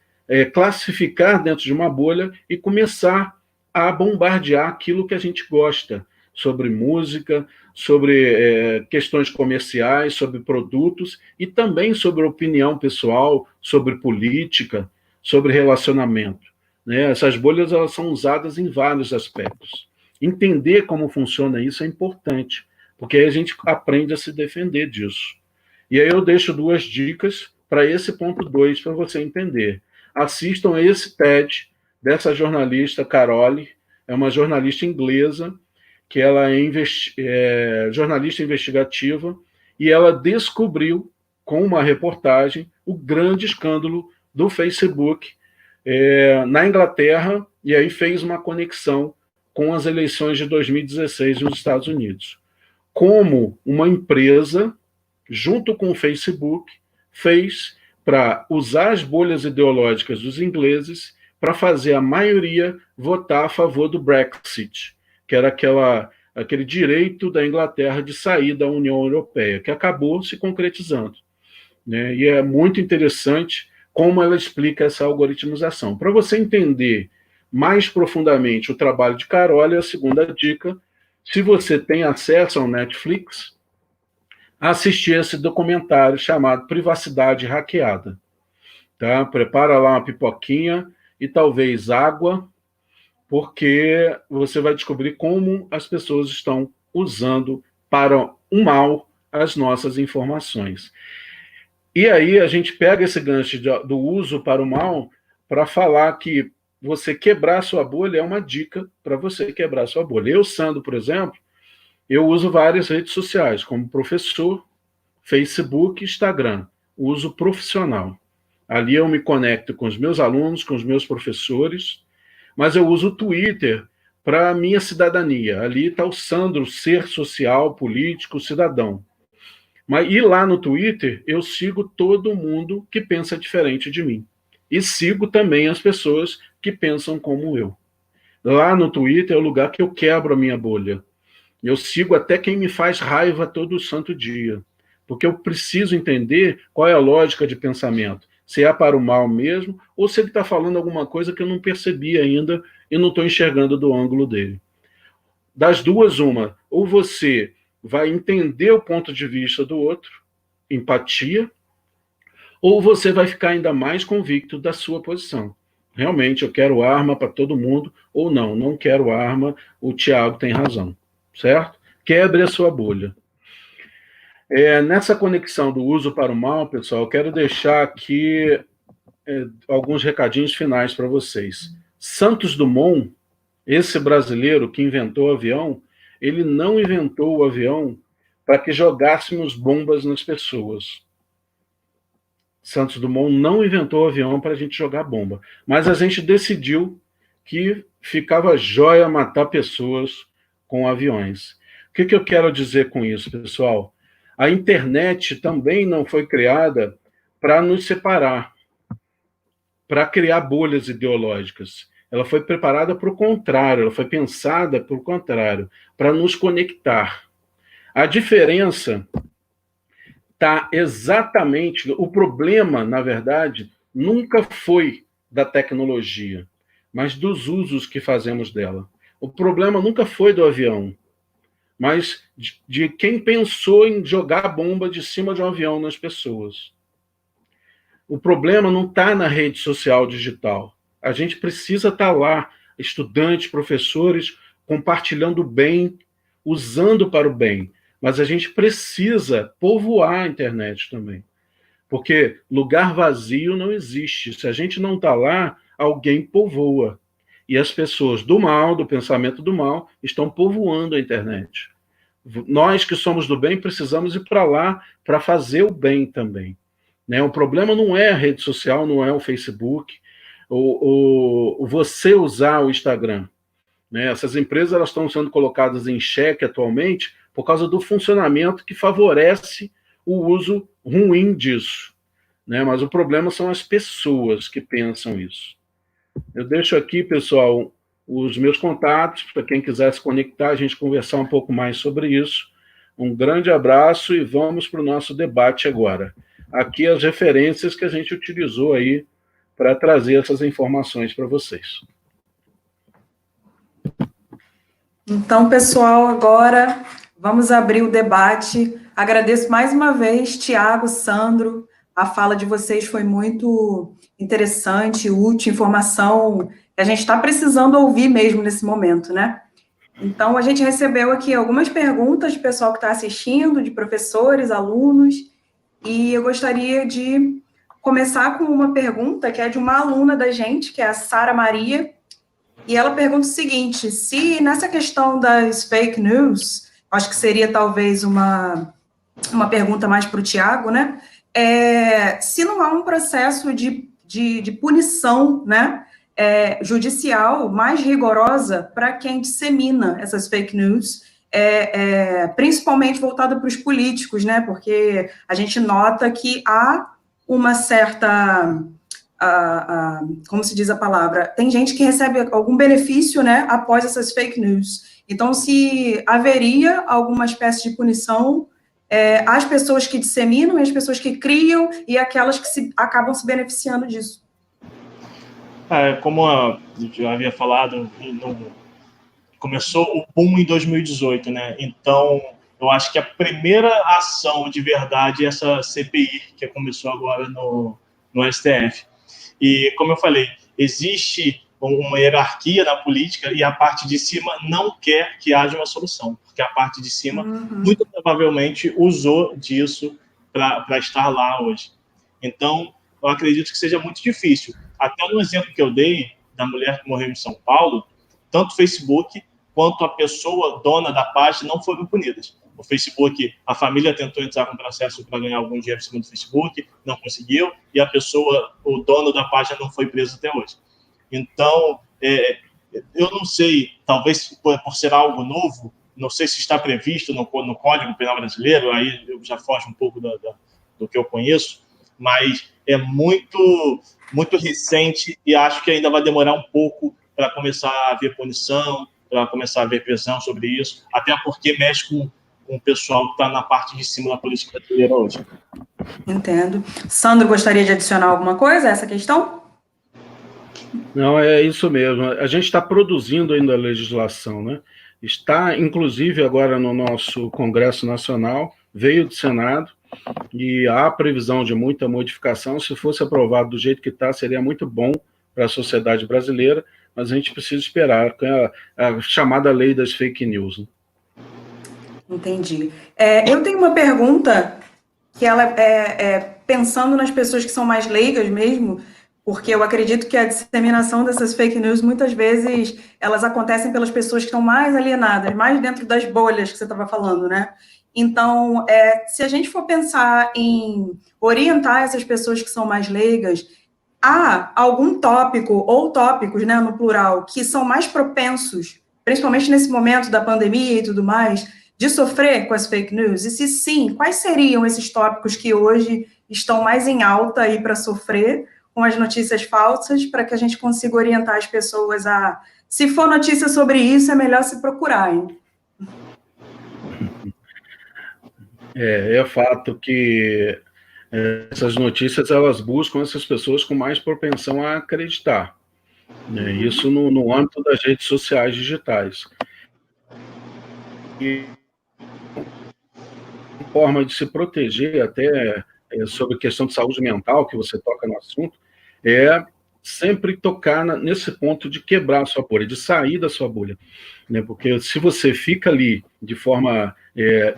C: classificar dentro de uma bolha e começar a bombardear aquilo que a gente gosta, sobre música, sobre questões comerciais, sobre produtos e também sobre opinião pessoal, sobre política, sobre relacionamento. Né? Essas bolhas elas são usadas em vários aspectos. Entender como funciona isso é importante, porque aí a gente aprende a se defender disso. E aí eu deixo 2 dicas para esse ponto 2, para você entender. Assistam esse TED dessa jornalista Carole, é uma jornalista inglesa, que ela é jornalista investigativa, e ela descobriu, com uma reportagem, o grande escândalo do Facebook na Inglaterra, e aí fez uma conexão com as eleições de 2016 nos Estados Unidos. Como uma empresa, junto com o Facebook, fez para usar as bolhas ideológicas dos ingleses para fazer a maioria votar a favor do Brexit, que era aquele direito da Inglaterra de sair da União Europeia, que acabou se concretizando. Né? E é muito interessante como ela explica essa algoritmização. Para você entender mais profundamente o trabalho de Carole, a segunda dica, se você tem acesso ao Netflix, assistir esse documentário chamado Privacidade Hackeada. Tá? Prepara lá uma pipoquinha e talvez água, porque você vai descobrir como as pessoas estão usando para o mal as nossas informações. E aí a gente pega esse gancho do uso para o mal para falar que você quebrar sua bolha é uma dica para você quebrar sua bolha. Eu, Sandro, por exemplo, eu uso várias redes sociais, como professor, Facebook, Instagram, uso profissional. Ali eu me conecto com os meus alunos, com os meus professores, mas eu uso o Twitter para a minha cidadania. Ali está o Sandro, ser social, político, cidadão. E lá no Twitter eu sigo todo mundo que pensa diferente de mim. E sigo também as pessoas que pensam como eu. Lá no Twitter é o lugar que eu quebro a minha bolha. Eu sigo até quem me faz raiva todo santo dia. Porque eu preciso entender qual é a lógica de pensamento. Se é para o mal mesmo, ou se ele está falando alguma coisa que eu não percebi ainda e não estou enxergando do ângulo dele. Das duas, uma. Ou você vai entender o ponto de vista do outro, empatia, ou você vai ficar ainda mais convicto da sua posição. Realmente, eu quero arma para todo mundo, ou não, não quero arma, o Tiago tem razão, certo? Quebre a sua bolha. Nessa conexão do uso para o mal, pessoal, eu quero deixar aqui alguns recadinhos finais para vocês. Santos Dumont, esse brasileiro que inventou o avião, ele não inventou o avião para que jogássemos bombas nas pessoas. Santos Dumont não inventou o avião para a gente jogar bomba. Mas a gente decidiu que ficava jóia matar pessoas com aviões. O que eu quero dizer com isso, pessoal? A internet também não foi criada para nos separar, para criar bolhas ideológicas. Ela foi preparada para o contrário, ela foi pensada para o contrário, para nos conectar. A diferença está exatamente... O problema, na verdade, nunca foi da tecnologia, mas dos usos que fazemos dela. O problema nunca foi do avião, mas de quem pensou em jogar bomba de cima de um avião nas pessoas. O problema não está na rede social digital. A gente precisa estar lá, estudantes, professores, compartilhando o bem, usando para o bem. Mas a gente precisa povoar a internet também. Porque lugar vazio não existe. Se a gente não está lá, alguém povoa. E as pessoas do mal, do pensamento do mal, estão povoando a internet. Nós que somos do bem precisamos ir para lá para fazer o bem também. Né? O problema não é a rede social, não é o Facebook, ou você usar o Instagram. Né? Essas empresas elas estão sendo colocadas em xeque atualmente por causa do funcionamento que favorece o uso ruim disso. Né? Mas o problema são as pessoas que pensam isso. Eu deixo aqui, pessoal, os meus contatos, para quem quiser se conectar, a gente conversar um pouco mais sobre isso. Um grande abraço e vamos para o nosso debate agora. Aqui as referências que a gente utilizou aí para trazer essas informações para vocês.
A: Então, pessoal, agora vamos abrir o debate. Agradeço mais uma vez, Tiago, Sandro, a fala de vocês foi muito interessante, útil, informação que a gente está precisando ouvir mesmo nesse momento, né? Então, a gente recebeu aqui algumas perguntas do pessoal que está assistindo, de professores, alunos, e eu gostaria de começar com uma pergunta que é de uma aluna da gente, que é a Sara Maria, e ela pergunta o seguinte: se nessa questão das fake news, acho que seria talvez uma pergunta mais para o Tiago, né? Se não há um processo de punição, né? Judicial mais rigorosa para quem dissemina essas fake news, principalmente voltada para os políticos, né? Porque a gente nota que há uma certa, como se diz a palavra, tem gente que recebe algum benefício, né, após essas fake news. Então, se haveria alguma espécie de punição às pessoas que disseminam, as pessoas que criam e aquelas que acabam se beneficiando disso.
B: Como eu já havia falado, começou o boom em 2018, né? Então, eu acho que a primeira ação de verdade é essa CPI, que começou agora no STF. E, como eu falei, existe uma hierarquia na política e a parte de cima não quer que haja uma solução, porque a parte de cima, muito provavelmente, usou disso para estar lá hoje. Então, eu acredito que seja muito difícil. Até no exemplo que eu dei da mulher que morreu em São Paulo, tanto o Facebook quanto a pessoa dona da página não foram punidas. O Facebook, a família tentou entrar com processo para ganhar algum dinheiro segundo o Facebook, não conseguiu, e a pessoa, o dono da página, não foi preso até hoje. Então, eu não sei, talvez por ser algo novo, não sei se está previsto no Código Penal Brasileiro, aí eu já foge um pouco do que eu conheço, mas é muito, muito recente e acho que ainda vai demorar um pouco para começar a haver punição, para começar a haver pressão sobre isso, até porque mexe com o pessoal que está na parte de cima da política brasileira hoje.
A: Entendo. Sandro, gostaria de adicionar alguma coisa a essa questão?
C: Não, é isso mesmo. A gente está produzindo ainda a legislação, né? Está, inclusive, agora no nosso Congresso Nacional, veio do Senado, e há previsão de muita modificação. Se fosse aprovado do jeito que está, seria muito bom para a sociedade brasileira, mas a gente precisa esperar, com a chamada lei das fake news. Né?
A: Entendi. Eu tenho uma pergunta que ela pensando nas pessoas que são mais leigas mesmo, porque eu acredito que a disseminação dessas fake news, muitas vezes, elas acontecem pelas pessoas que estão mais alienadas, mais dentro das bolhas que você estava falando, né? Então, se a gente for pensar em orientar essas pessoas que são mais leigas, há algum tópico, ou tópicos, né, no plural, que são mais propensos, principalmente nesse momento da pandemia e tudo mais, de sofrer com as fake news? E se sim, quais seriam esses tópicos que hoje estão mais em alta aí para sofrer com as notícias falsas, para que a gente consiga orientar as pessoas a, se for notícia sobre isso, é melhor se procurar, hein?
C: É fato que essas notícias, elas buscam essas pessoas com mais propensão a acreditar. Né? Isso no âmbito das redes sociais digitais. E forma de se proteger, até sobre questão de saúde mental, que você toca no assunto, é sempre tocar nesse ponto de quebrar a sua bolha, de sair da sua bolha. Né? Porque se você fica ali de forma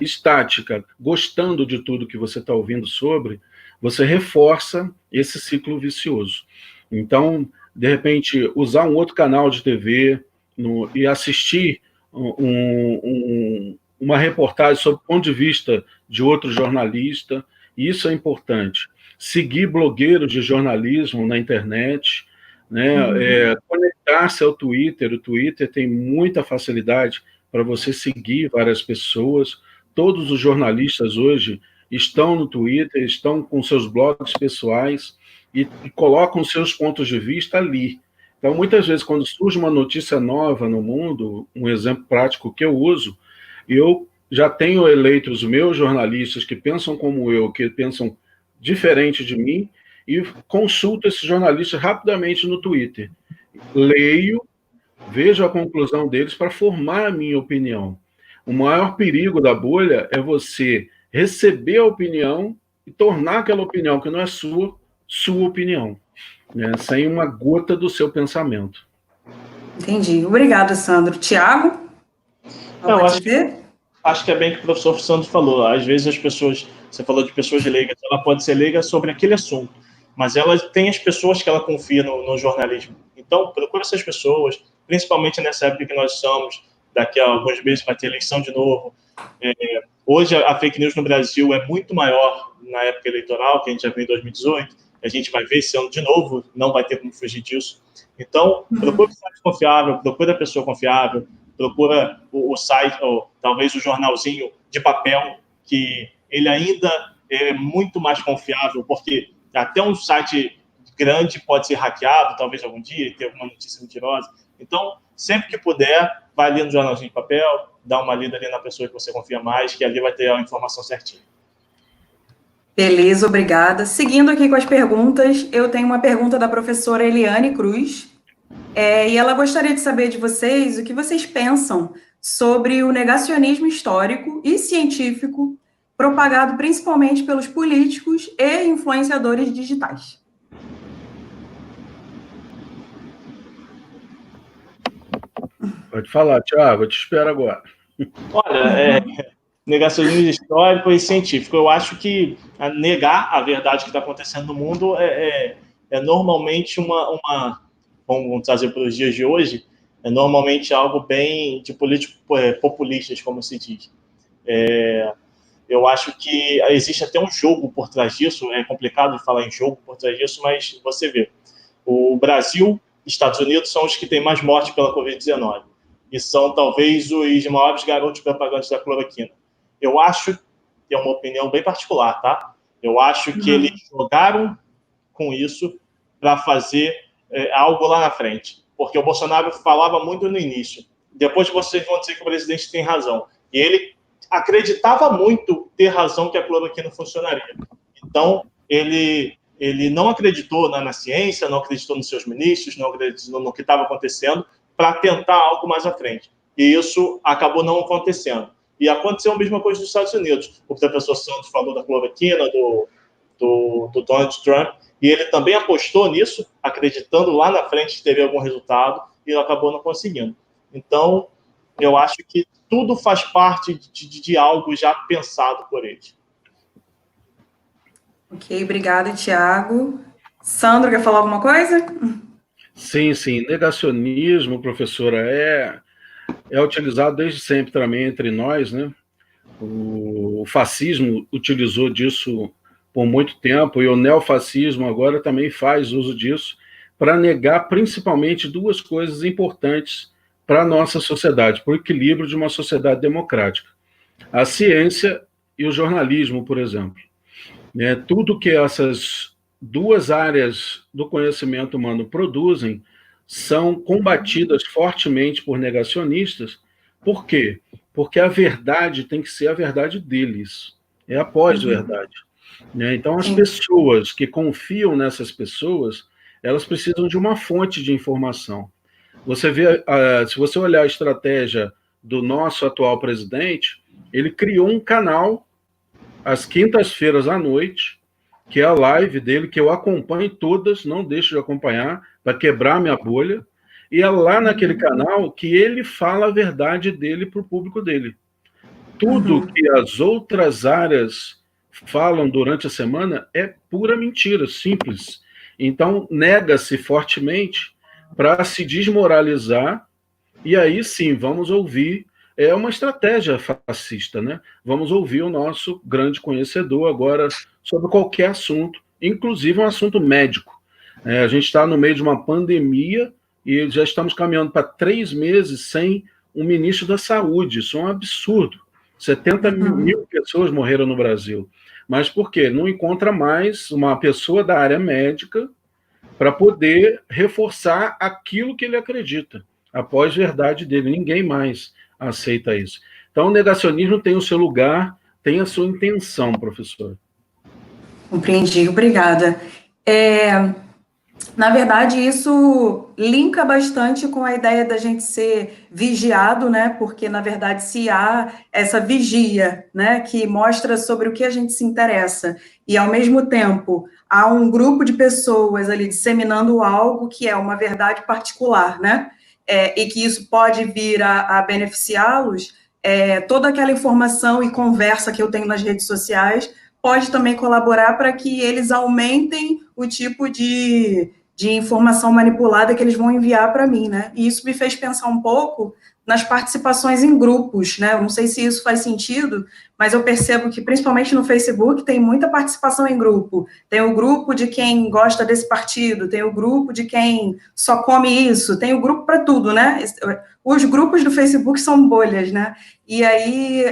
C: estática, gostando de tudo que você está ouvindo sobre, você reforça esse ciclo vicioso. Então, de repente, usar um outro canal de TV e assistir uma reportagem sobre o ponto de vista de outro jornalista, isso é importante. Seguir blogueiros de jornalismo na internet, né? Conectar-se ao Twitter. O Twitter tem muita facilidade para você seguir várias pessoas. Todos os jornalistas hoje estão no Twitter, estão com seus blogs pessoais e colocam seus pontos de vista ali. Então, muitas vezes, quando surge uma notícia nova no mundo, um exemplo prático que eu uso, eu já tenho eleito os meus jornalistas que pensam como eu, que pensam diferente de mim, e consulto esses jornalistas rapidamente no Twitter. Leio, vejo a conclusão deles para formar a minha opinião. O maior perigo da bolha é você receber a opinião e tornar aquela opinião que não é sua opinião, né? Sem uma gota do seu pensamento.
A: Entendi. Obrigada, Sandro. Tiago?
B: Não,
A: Pode ser?
B: acho que é bem o que o professor Santos falou. Às vezes as pessoas, você falou de pessoas leigas, ela pode ser leiga sobre aquele assunto, mas ela tem as pessoas que ela confia no jornalismo. Então, procura essas pessoas, principalmente nessa época que nós estamos, daqui a alguns meses vai ter eleição de novo. Hoje a fake news no Brasil é muito maior na época eleitoral, que a gente já viu em 2018, a gente vai ver esse ano de novo, não vai ter como fugir disso. Então, procura o site confiável, procura a pessoa confiável, procura o site, ou talvez o jornalzinho de papel, que ele ainda é muito mais confiável, porque até um site grande pode ser hackeado, talvez algum dia, e ter alguma notícia mentirosa. Então, sempre que puder, vai ali no jornalzinho de papel, dá uma lida ali na pessoa que você confia mais, que ali vai ter a informação certinha.
A: Beleza, obrigada. Seguindo aqui com as perguntas, eu tenho uma pergunta da professora Eliane Cruz, e ela gostaria de saber de vocês o que vocês pensam sobre o negacionismo histórico e científico propagado principalmente pelos políticos e influenciadores digitais.
C: Pode falar, Tiago, eu te espero agora.
B: Olha, negacionismo histórico e científico. Eu acho que negar a verdade que está acontecendo no mundo é normalmente vamos trazer para os dias de hoje, é normalmente algo bem de políticos populistas, como se diz. Eu acho que existe até um jogo por trás disso, é complicado de falar em jogo por trás disso, mas você vê, o Brasil e Estados Unidos são os que têm mais mortes pela Covid-19, e são talvez os maiores garotos propagandas da cloroquina. Eu acho, que é uma opinião bem particular, tá? Eu acho que eles jogaram com isso para fazer algo lá na frente, porque o Bolsonaro falava muito no início, depois vocês vão dizer que o presidente tem razão, e ele acreditava muito ter razão que a cloroquina funcionaria. Então, ele não acreditou na ciência, não acreditou nos seus ministros, não acreditou no que estava acontecendo, para tentar algo mais à frente. E isso acabou não acontecendo. E aconteceu a mesma coisa nos Estados Unidos. O professor Santos falou da cloroquina, do Donald Trump, e ele também apostou nisso, acreditando lá na frente que teve algum resultado, e acabou não conseguindo. Então, eu acho que tudo faz parte de algo já pensado por eles.
A: Ok, obrigada, Tiago. Sandro, quer falar alguma coisa?
C: Sim. Negacionismo, professora, é utilizado desde sempre também entre nós, né? O fascismo utilizou disso por muito tempo, e o neofascismo agora também faz uso disso para negar principalmente duas coisas importantes para a nossa sociedade, para o equilíbrio de uma sociedade democrática: a ciência e o jornalismo, por exemplo. Tudo que essas duas áreas do conhecimento humano produzem são combatidas fortemente por negacionistas. Por quê? Porque a verdade tem que ser a verdade deles, é a pós-verdade. Então, as pessoas que confiam nessas pessoas, elas precisam de uma fonte de informação. Você vê, se você olhar a estratégia do nosso atual presidente, ele criou um canal às quintas-feiras à noite, que é a live dele, que eu acompanho todas, não deixo de acompanhar, para quebrar minha bolha, e é lá naquele canal que ele fala a verdade dele para o público dele. Tudo que as outras áreas falam durante a semana é pura mentira, simples. Então, nega-se fortemente para se desmoralizar, e aí sim, vamos ouvir. É uma estratégia fascista, né? Vamos ouvir o nosso grande conhecedor agora sobre qualquer assunto, inclusive um assunto médico. A gente está no meio de uma pandemia e já estamos caminhando para 3 meses sem um ministro da Saúde. Isso é um absurdo. 70 mil pessoas morreram no Brasil. Mas por quê? Não encontra mais uma pessoa da área médica para poder reforçar aquilo que ele acredita, a pós-verdade dele. Ninguém mais aceita isso. Então, o negacionismo tem o seu lugar, tem a sua intenção, professor.
A: Compreendi, obrigada. Na verdade, isso linka bastante com a ideia da gente ser vigiado, né? Porque, na verdade, se há essa vigia, né, que mostra sobre o que a gente se interessa, e, ao mesmo tempo, há um grupo de pessoas ali disseminando algo que é uma verdade particular, né? E que isso pode vir a beneficiá-los, toda aquela informação e conversa que eu tenho nas redes sociais pode também colaborar para que eles aumentem o tipo de informação manipulada que eles vão enviar para mim, né? E isso me fez pensar um pouco nas participações em grupos, né? Eu não sei se isso faz sentido, mas eu percebo que, principalmente no Facebook, tem muita participação em grupo. Tem o grupo de quem gosta desse partido, tem o grupo de quem só come isso, tem o grupo para tudo, né? Os grupos do Facebook são bolhas, né? E aí,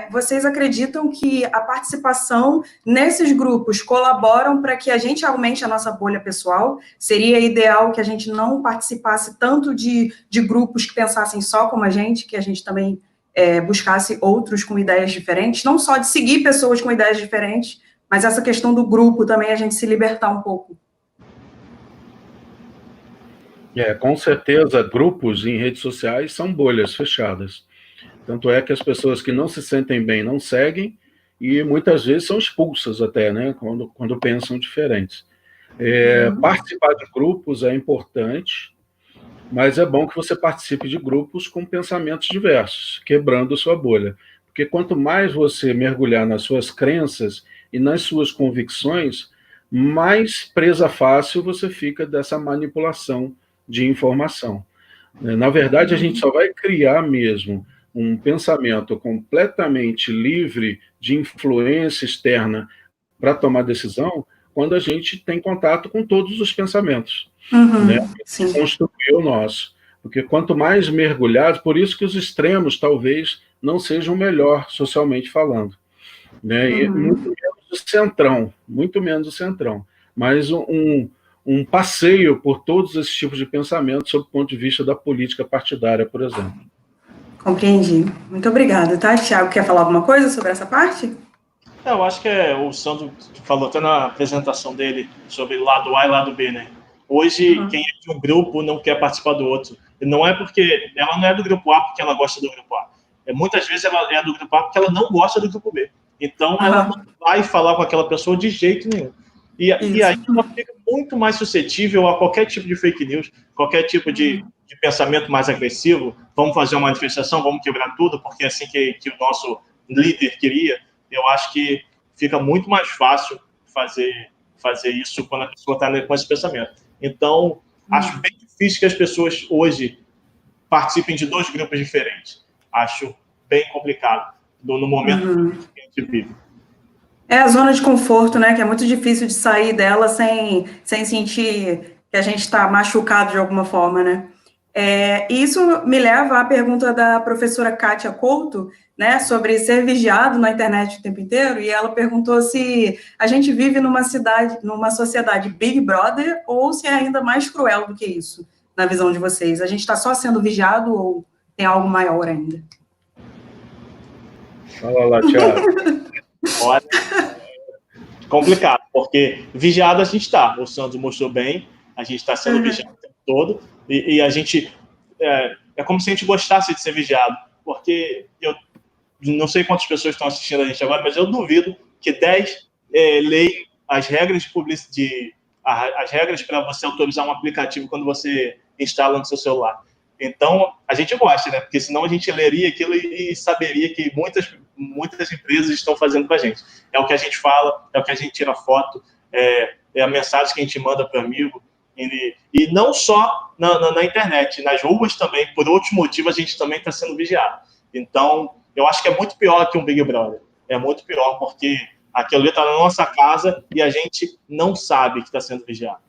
A: vocês acreditam que a participação nesses grupos colaboram para que a gente aumente a nossa bolha pessoal? Seria ideal que a gente não participasse tanto de grupos que pensassem só como a gente, que a gente também buscasse outros com ideias diferentes, não só de seguir pessoas com ideias diferentes, mas essa questão do grupo também, a gente se libertar um pouco.
C: Com certeza, grupos em redes sociais são bolhas fechadas. Tanto é que as pessoas que não se sentem bem não seguem e muitas vezes são expulsas até, né, quando pensam diferentes. Participar de grupos é importante, mas é bom que você participe de grupos com pensamentos diversos, quebrando sua bolha. Porque quanto mais você mergulhar nas suas crenças e nas suas convicções, mais presa fácil você fica dessa manipulação de informação. Na verdade, a gente só vai criar mesmo um pensamento completamente livre de influência externa para tomar decisão quando a gente tem contato com todos os pensamentos, né?
A: Sim.
C: Construir o nosso. Porque quanto mais mergulhados, por isso que os extremos talvez não sejam melhor socialmente falando, né? E muito menos o centrão, mas um passeio por todos esses tipos de pensamentos sob o ponto de vista da política partidária, por exemplo.
A: Compreendi. Muito obrigada, tá? Thiago, quer falar alguma coisa sobre essa parte?
B: Eu acho que o Sandro falou até na apresentação dele sobre lado A e lado B, né? Hoje, quem é de um grupo não quer participar do outro. E não é porque ela não é do grupo A porque ela gosta do grupo A. Muitas vezes ela é do grupo A porque ela não gosta do grupo B. Então, ela não vai falar com aquela pessoa de jeito nenhum. E aí ela fica muito mais suscetível a qualquer tipo de fake news, qualquer tipo de pensamento mais agressivo. Vamos fazer uma manifestação, vamos quebrar tudo, porque é assim que o nosso líder queria. Eu acho que fica muito mais fácil fazer isso quando a pessoa está com esse pensamento. Então, acho bem difícil que as pessoas hoje participem de dois grupos diferentes. Acho bem complicado no momento que a gente vive.
A: É a zona de conforto, né? Que é muito difícil de sair dela sem sentir que a gente está machucado de alguma forma, né? Isso me leva à pergunta da professora Kátia Couto, né, sobre ser vigiado na internet o tempo inteiro, e ela perguntou se a gente vive numa sociedade Big Brother, ou se é ainda mais cruel do que isso, na visão de vocês. A gente está só sendo vigiado ou tem algo maior ainda?
C: Fala lá, Thiago.
B: Olha, complicado, porque vigiado a gente está. O Sandro mostrou bem, a gente está sendo vigiado o tempo todo, e a gente... É como se a gente gostasse de ser vigiado, porque eu não sei quantas pessoas estão assistindo a gente agora, mas eu duvido que 10 leem as regras as regras para você autorizar um aplicativo quando você instala no seu celular. Então, a gente gosta, né? Porque senão a gente leria aquilo e saberia que muitas empresas estão fazendo com a gente. É o que a gente fala, é o que a gente tira foto, é a mensagem que a gente manda para o amigo. E não só na internet, nas ruas também, por outros motivos, a gente também está sendo vigiado. Então, eu acho que é muito pior que um Big Brother. É muito pior, porque aquilo ali está na nossa casa e a gente não sabe que está sendo vigiado.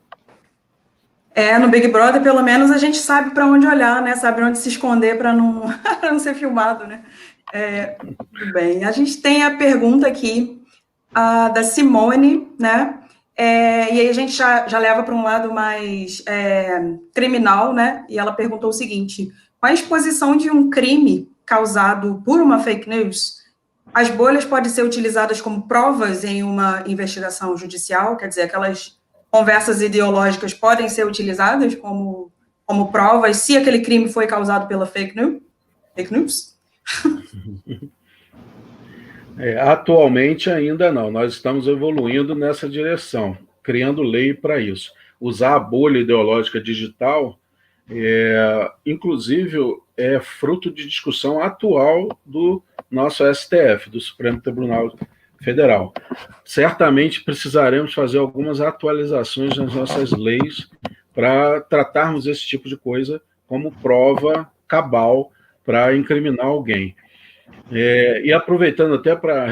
A: No Big Brother, pelo menos, a gente sabe para onde olhar, né? Sabe onde se esconder para não, não ser filmado, né? Tudo bem. A gente tem a pergunta aqui da Simone, né? E aí a gente já leva para um lado mais criminal, né? E ela perguntou o seguinte: com a exposição de um crime causado por uma fake news, as bolhas podem ser utilizadas como provas em uma investigação judicial? Quer dizer, aquelas conversas ideológicas podem ser utilizadas como provas se aquele crime foi causado pela fake news?
C: Atualmente ainda não, nós estamos evoluindo nessa direção, criando lei para isso. Usar a bolha ideológica digital Inclusive, é fruto de discussão atual do nosso STF, do Supremo Tribunal Federal. Certamente precisaremos fazer algumas atualizações nas nossas leis para tratarmos esse tipo de coisa como prova cabal para incriminar alguém. E aproveitando até para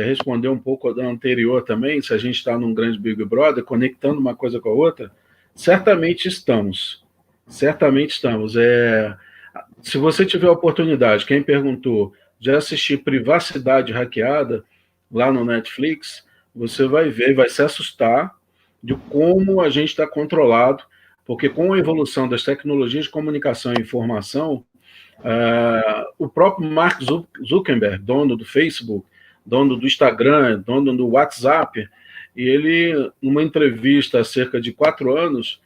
C: responder um pouco da anterior também, se a gente está num grande Big Brother, conectando uma coisa com a outra, certamente estamos. Certamente estamos. Se você tiver a oportunidade, quem perguntou, de assistir Privacidade Hackeada, lá no Netflix, você vai ver, vai se assustar de como a gente está controlado, porque com a evolução das tecnologias de comunicação e informação, o próprio Mark Zuckerberg, dono do Facebook, dono do Instagram, dono do WhatsApp, ele, numa entrevista há cerca de 4 anos,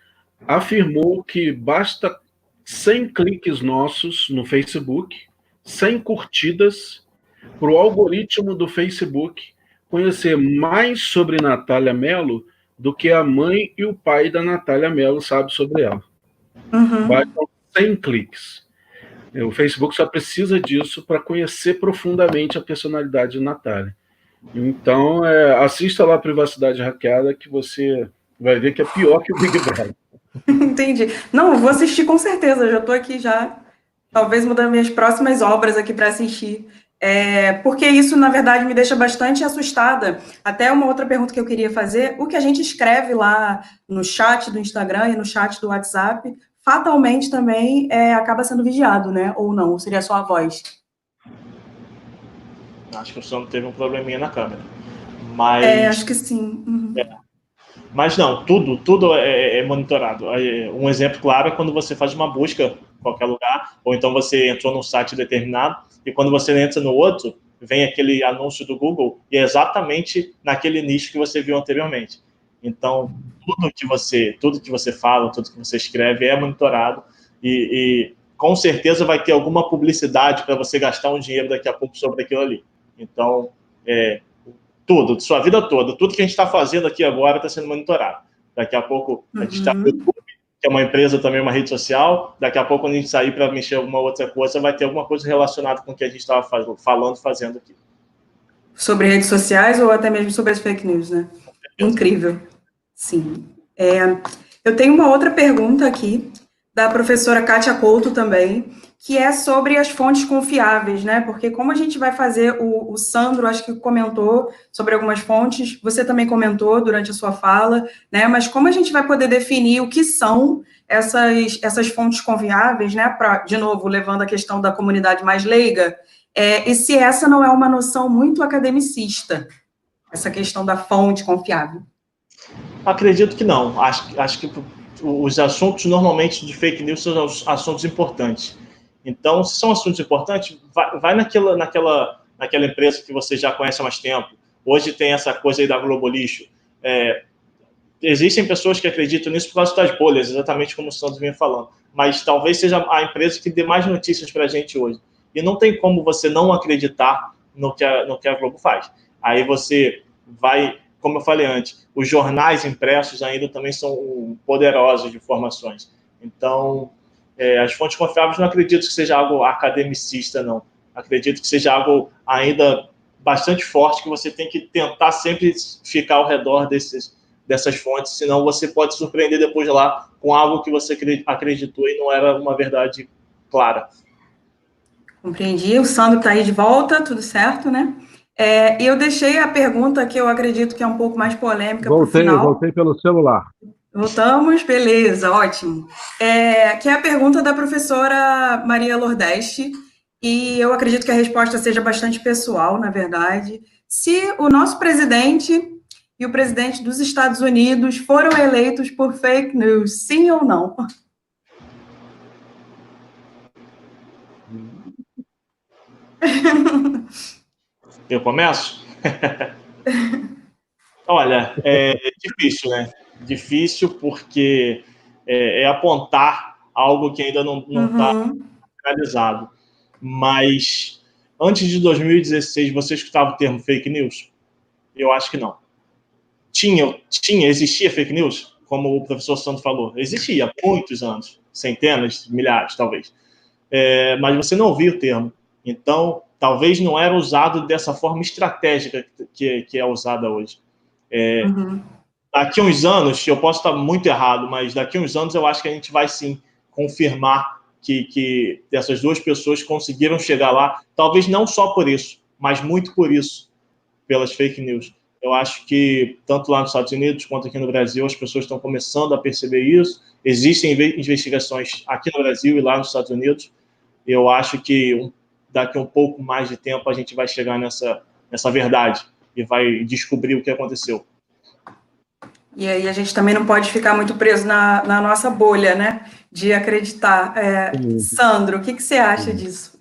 C: afirmou que basta 100 cliques nossos no Facebook, 100 curtidas, para o algoritmo do Facebook conhecer mais sobre Natália Mello do que a mãe e o pai da Natália Mello sabem sobre ela. Bastam 100 cliques. O Facebook só precisa disso para conhecer profundamente a personalidade de Natália. Então, assista lá a Privacidade Hackeada, que você vai ver que é pior que o Big Brother.
A: Entendi. Não, eu vou assistir com certeza, já estou aqui já, talvez mudando minhas próximas obras aqui para assistir. Porque isso, na verdade, me deixa bastante assustada. Até uma outra pergunta que eu queria fazer, o que a gente escreve lá no chat do Instagram e no chat do WhatsApp, fatalmente também acaba sendo vigiado, né? Ou não? Ou seria só a voz?
B: Acho que o Sandro teve um probleminha na câmera. Mas,
A: acho que sim. Uhum.
B: Mas não, tudo é monitorado. Um exemplo claro é quando você faz uma busca em qualquer lugar, ou então você entrou num site determinado, e quando você entra no outro, vem aquele anúncio do Google, e é exatamente naquele nicho que você viu anteriormente. Então, tudo que você fala, tudo que você escreve é monitorado, e com certeza vai ter alguma publicidade para você gastar um dinheiro daqui a pouco sobre aquilo ali. Então, tudo, sua vida toda, tudo que a gente está fazendo aqui agora está sendo monitorado. Daqui a pouco a gente está no YouTube, que é uma empresa também, uma rede social. Daqui a pouco, quando a gente sair para mexer alguma outra coisa, vai ter alguma coisa relacionada com o que a gente estava fazendo aqui.
A: Sobre redes sociais ou até mesmo sobre as fake news, né? Incrível. Sim. Eu tenho uma outra pergunta aqui, da professora Kátia Couto também, que é sobre as fontes confiáveis, né? Porque como a gente vai fazer, o Sandro, acho que comentou sobre algumas fontes, você também comentou durante a sua fala, né? Mas como a gente vai poder definir o que são essas fontes confiáveis, né? De novo, levando a questão da comunidade mais leiga, e se essa não é uma noção muito academicista, essa questão da fonte confiável?
B: Acredito que não. Acho que os assuntos normalmente de fake news são assuntos importantes. Então, se são assuntos importantes, vai naquela empresa que você já conhece há mais tempo. Hoje tem essa coisa aí da Globo Lixo. Existem pessoas que acreditam nisso por causa das bolhas, exatamente como o Sandro vinha falando. Mas talvez seja a empresa que dê mais notícias para a gente hoje. E não tem como você não acreditar no que a Globo faz. Aí você vai, como eu falei antes, os jornais impressos ainda também são poderosos de informações. Então, as fontes confiáveis não acredito que seja algo academicista, não. Acredito que seja algo ainda bastante forte, que você tem que tentar sempre ficar ao redor dessas fontes, senão você pode se surpreender depois lá com algo que você acreditou e não era uma verdade clara.
A: Compreendi. O Sandro está aí de volta, tudo certo, né? E eu deixei a pergunta que eu acredito que é um pouco mais polêmica para o final.
D: Voltei pelo celular.
A: Voltamos, beleza, ótimo. Que é a pergunta da professora Maria Lordeste, e eu acredito que a resposta seja bastante pessoal, na verdade. Se o nosso presidente e o presidente dos Estados Unidos foram eleitos por fake news, sim ou não?
B: Eu começo? Olha, é difícil, né? Difícil porque é apontar algo que ainda não está realizado. Mas antes de 2016, você escutava o termo fake news? Eu acho que não. Existia fake news? Como o professor Santos falou, existia há muitos anos. centenas, milhares, talvez. Mas você não ouvia o termo. Então, talvez não era usado dessa forma estratégica que é usada hoje. Daqui a uns anos, eu posso estar muito errado, mas daqui a uns anos eu acho que a gente vai sim confirmar que essas duas pessoas conseguiram chegar lá, talvez não só por isso, mas muito por isso, pelas fake news. Eu acho que, tanto lá nos Estados Unidos quanto aqui no Brasil, as pessoas estão começando a perceber isso. Existem investigações aqui no Brasil e lá nos Estados Unidos. Eu acho que daqui a um pouco mais de tempo a gente vai chegar nessa verdade e vai descobrir o que aconteceu.
A: E aí a gente também não pode ficar muito preso na nossa bolha, né? De acreditar. Sandro, o que você acha disso?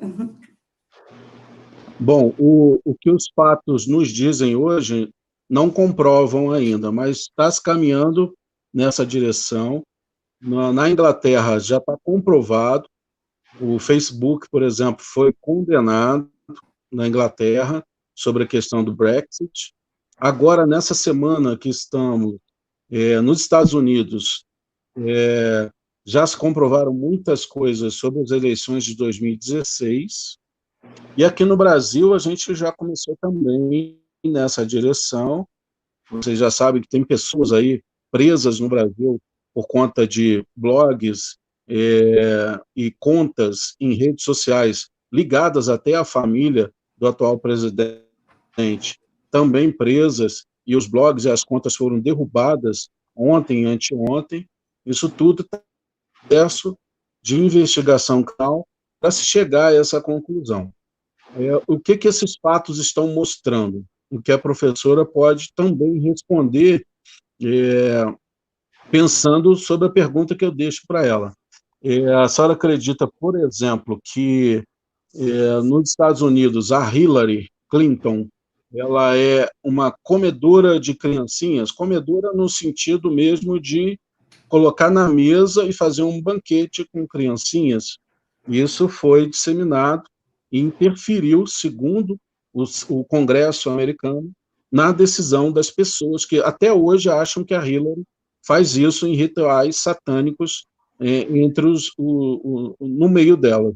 D: Bom, o que os fatos nos dizem hoje não comprovam ainda, mas está se caminhando nessa direção. Na Inglaterra já está comprovado. O Facebook, por exemplo, foi condenado na Inglaterra sobre a questão do Brexit. Agora, nessa semana que estamos nos Estados Unidos, já se comprovaram muitas coisas sobre as eleições de 2016, e aqui no Brasil a gente já começou também nessa direção. Vocês já sabem que tem pessoas aí presas no Brasil por conta de blogs e contas em redes sociais ligadas até à família do atual presidente, também presas, e os blogs e as contas foram derrubadas ontem e anteontem. Isso tudo está em processo de investigação para se chegar a essa conclusão. O que esses fatos estão mostrando? O que a professora pode também responder pensando sobre a pergunta que eu deixo para ela. A senhora acredita, por exemplo, que nos Estados Unidos a Hillary Clinton ela é uma comedora de criancinhas, comedora no sentido mesmo de colocar na mesa e fazer um banquete com criancinhas? Isso foi disseminado e interferiu, segundo o Congresso americano, na decisão das pessoas que até hoje acham que a Hillary faz isso em rituais satânicos no meio delas.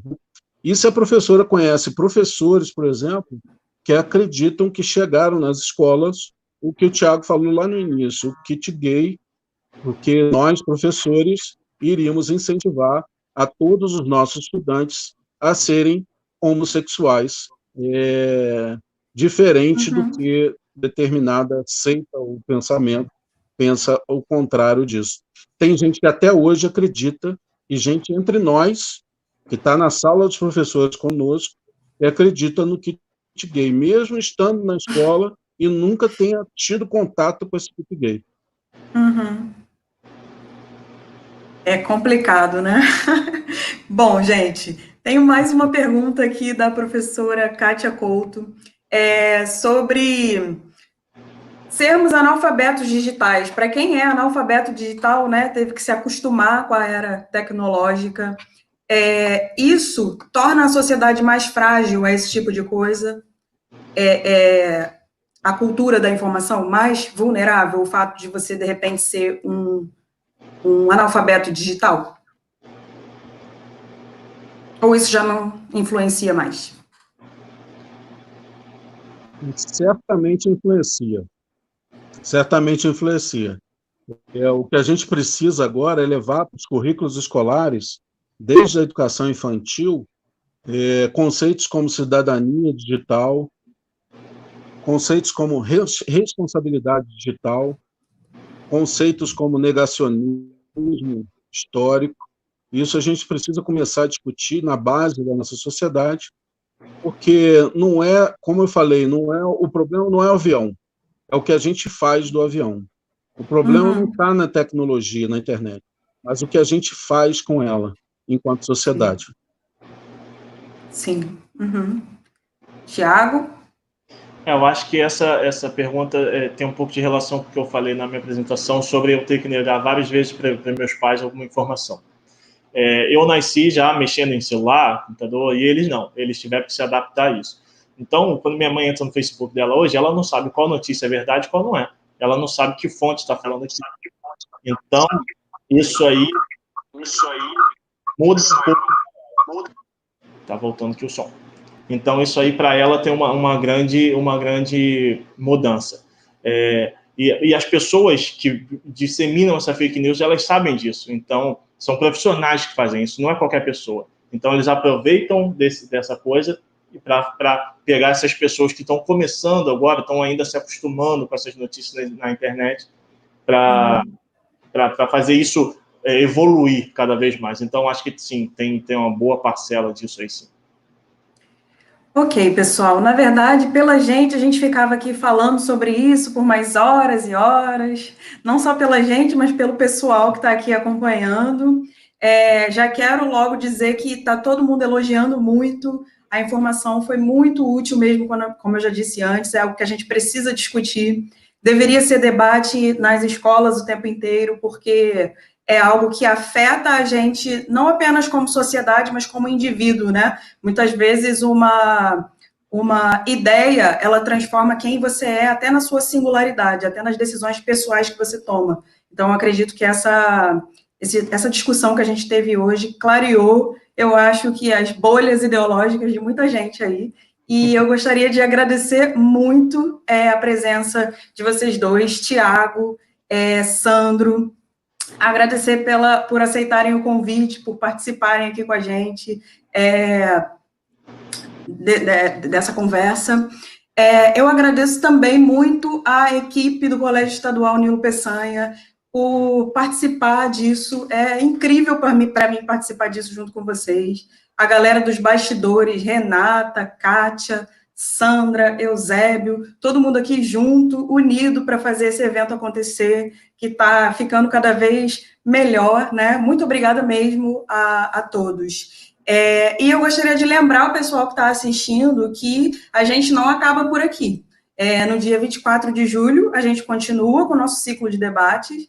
D: E se a professora conhece professores, por exemplo, que acreditam que chegaram nas escolas o que o Tiago falou lá no início, o kit gay, porque nós, professores, iríamos incentivar a todos os nossos estudantes a serem homossexuais, diferente do que determinada seita ou pensamento pensa o contrário disso. Tem gente que até hoje acredita, e gente entre nós, que está na sala dos professores conosco, que acredita no kit gay, mesmo estando na escola e nunca tenha tido contato com esse kit gay.
A: É complicado, né? Bom, gente, tenho mais uma pergunta aqui da professora Kátia Couto, sobre sermos analfabetos digitais. Para quem é analfabeto digital, né, teve que se acostumar com a era tecnológica. Isso torna a sociedade mais frágil a esse tipo de coisa? A cultura da informação mais vulnerável, o fato de você, de repente, ser um analfabeto digital? Ou isso já não influencia mais?
D: Certamente influencia. Certamente influencia. O que a gente precisa agora é levar para os currículos escolares, desde a educação infantil, conceitos como cidadania digital, conceitos como responsabilidade digital, conceitos como negacionismo histórico. Isso a gente precisa começar a discutir na base da nossa sociedade, porque não é, como eu falei, o problema não é o avião, é o que a gente faz do avião. O problema não está na tecnologia, na internet, mas o que a gente faz com ela, enquanto sociedade.
A: Sim. Tiago?
B: Eu acho que essa pergunta tem um pouco de relação com o que eu falei na minha apresentação sobre eu ter que negar várias vezes para meus pais alguma informação. Eu nasci já mexendo em celular, computador, e eles não. Eles tiveram que se adaptar a isso. Então, quando minha mãe entra no Facebook dela hoje, ela não sabe qual notícia é verdade e qual não é. Ela não sabe que fonte está falando aqui. Então, isso aí muda um pouco. Tá voltando aqui o som. Então, isso aí, para ela, tem uma grande mudança. E as pessoas que disseminam essa fake news, elas sabem disso. Então, são profissionais que fazem isso, não é qualquer pessoa. Então, eles aproveitam dessa coisa para pegar essas pessoas que estão começando agora, estão ainda se acostumando com essas notícias na internet, para fazer isso evoluir cada vez mais. Então, acho que sim, tem uma boa parcela disso aí, sim.
A: Ok, pessoal. Na verdade, pela gente, a gente ficava aqui falando sobre isso por mais horas e horas, não só pela gente, mas pelo pessoal que está aqui acompanhando. Já quero logo dizer que está todo mundo elogiando muito, a informação foi muito útil mesmo, como eu já disse antes, é algo que a gente precisa discutir. Deveria ser debate nas escolas o tempo inteiro, porque é algo que afeta a gente, não apenas como sociedade, mas como indivíduo, né? Muitas vezes uma ideia, ela transforma quem você é até na sua singularidade, até nas decisões pessoais que você toma. Então, eu acredito que essa discussão que a gente teve hoje clareou, eu acho que as bolhas ideológicas de muita gente aí, e eu gostaria de agradecer muito a presença de vocês dois, Tiago, Sandro, agradecer por aceitarem o convite, por participarem aqui com a gente dessa conversa. Eu agradeço também muito à equipe do Colégio Estadual Nilo Peçanha por participar disso. É incrível para mim participar disso junto com vocês. A galera dos bastidores, Renata, Kátia, Sandra, Eusébio, todo mundo aqui junto, unido para fazer esse evento acontecer, que está ficando cada vez melhor, né? Muito obrigada mesmo a todos. E eu gostaria de lembrar o pessoal que está assistindo que a gente não acaba por aqui. No dia 24 de julho, a gente continua com o nosso ciclo de debates,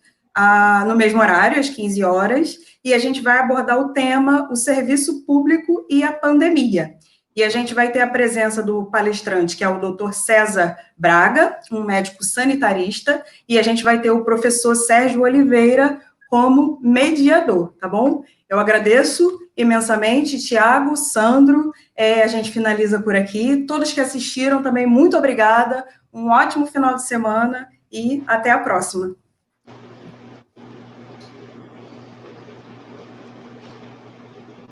A: no mesmo horário, às 15 horas, e a gente vai abordar o tema o serviço público e a pandemia. E a gente vai ter a presença do palestrante, que é o Dr. César Braga, um médico sanitarista, e a gente vai ter o professor Sérgio Oliveira como mediador, tá bom? Eu agradeço imensamente, Tiago, Sandro, a gente finaliza por aqui. Todos que assistiram também, muito obrigada, um ótimo final de semana e até a próxima.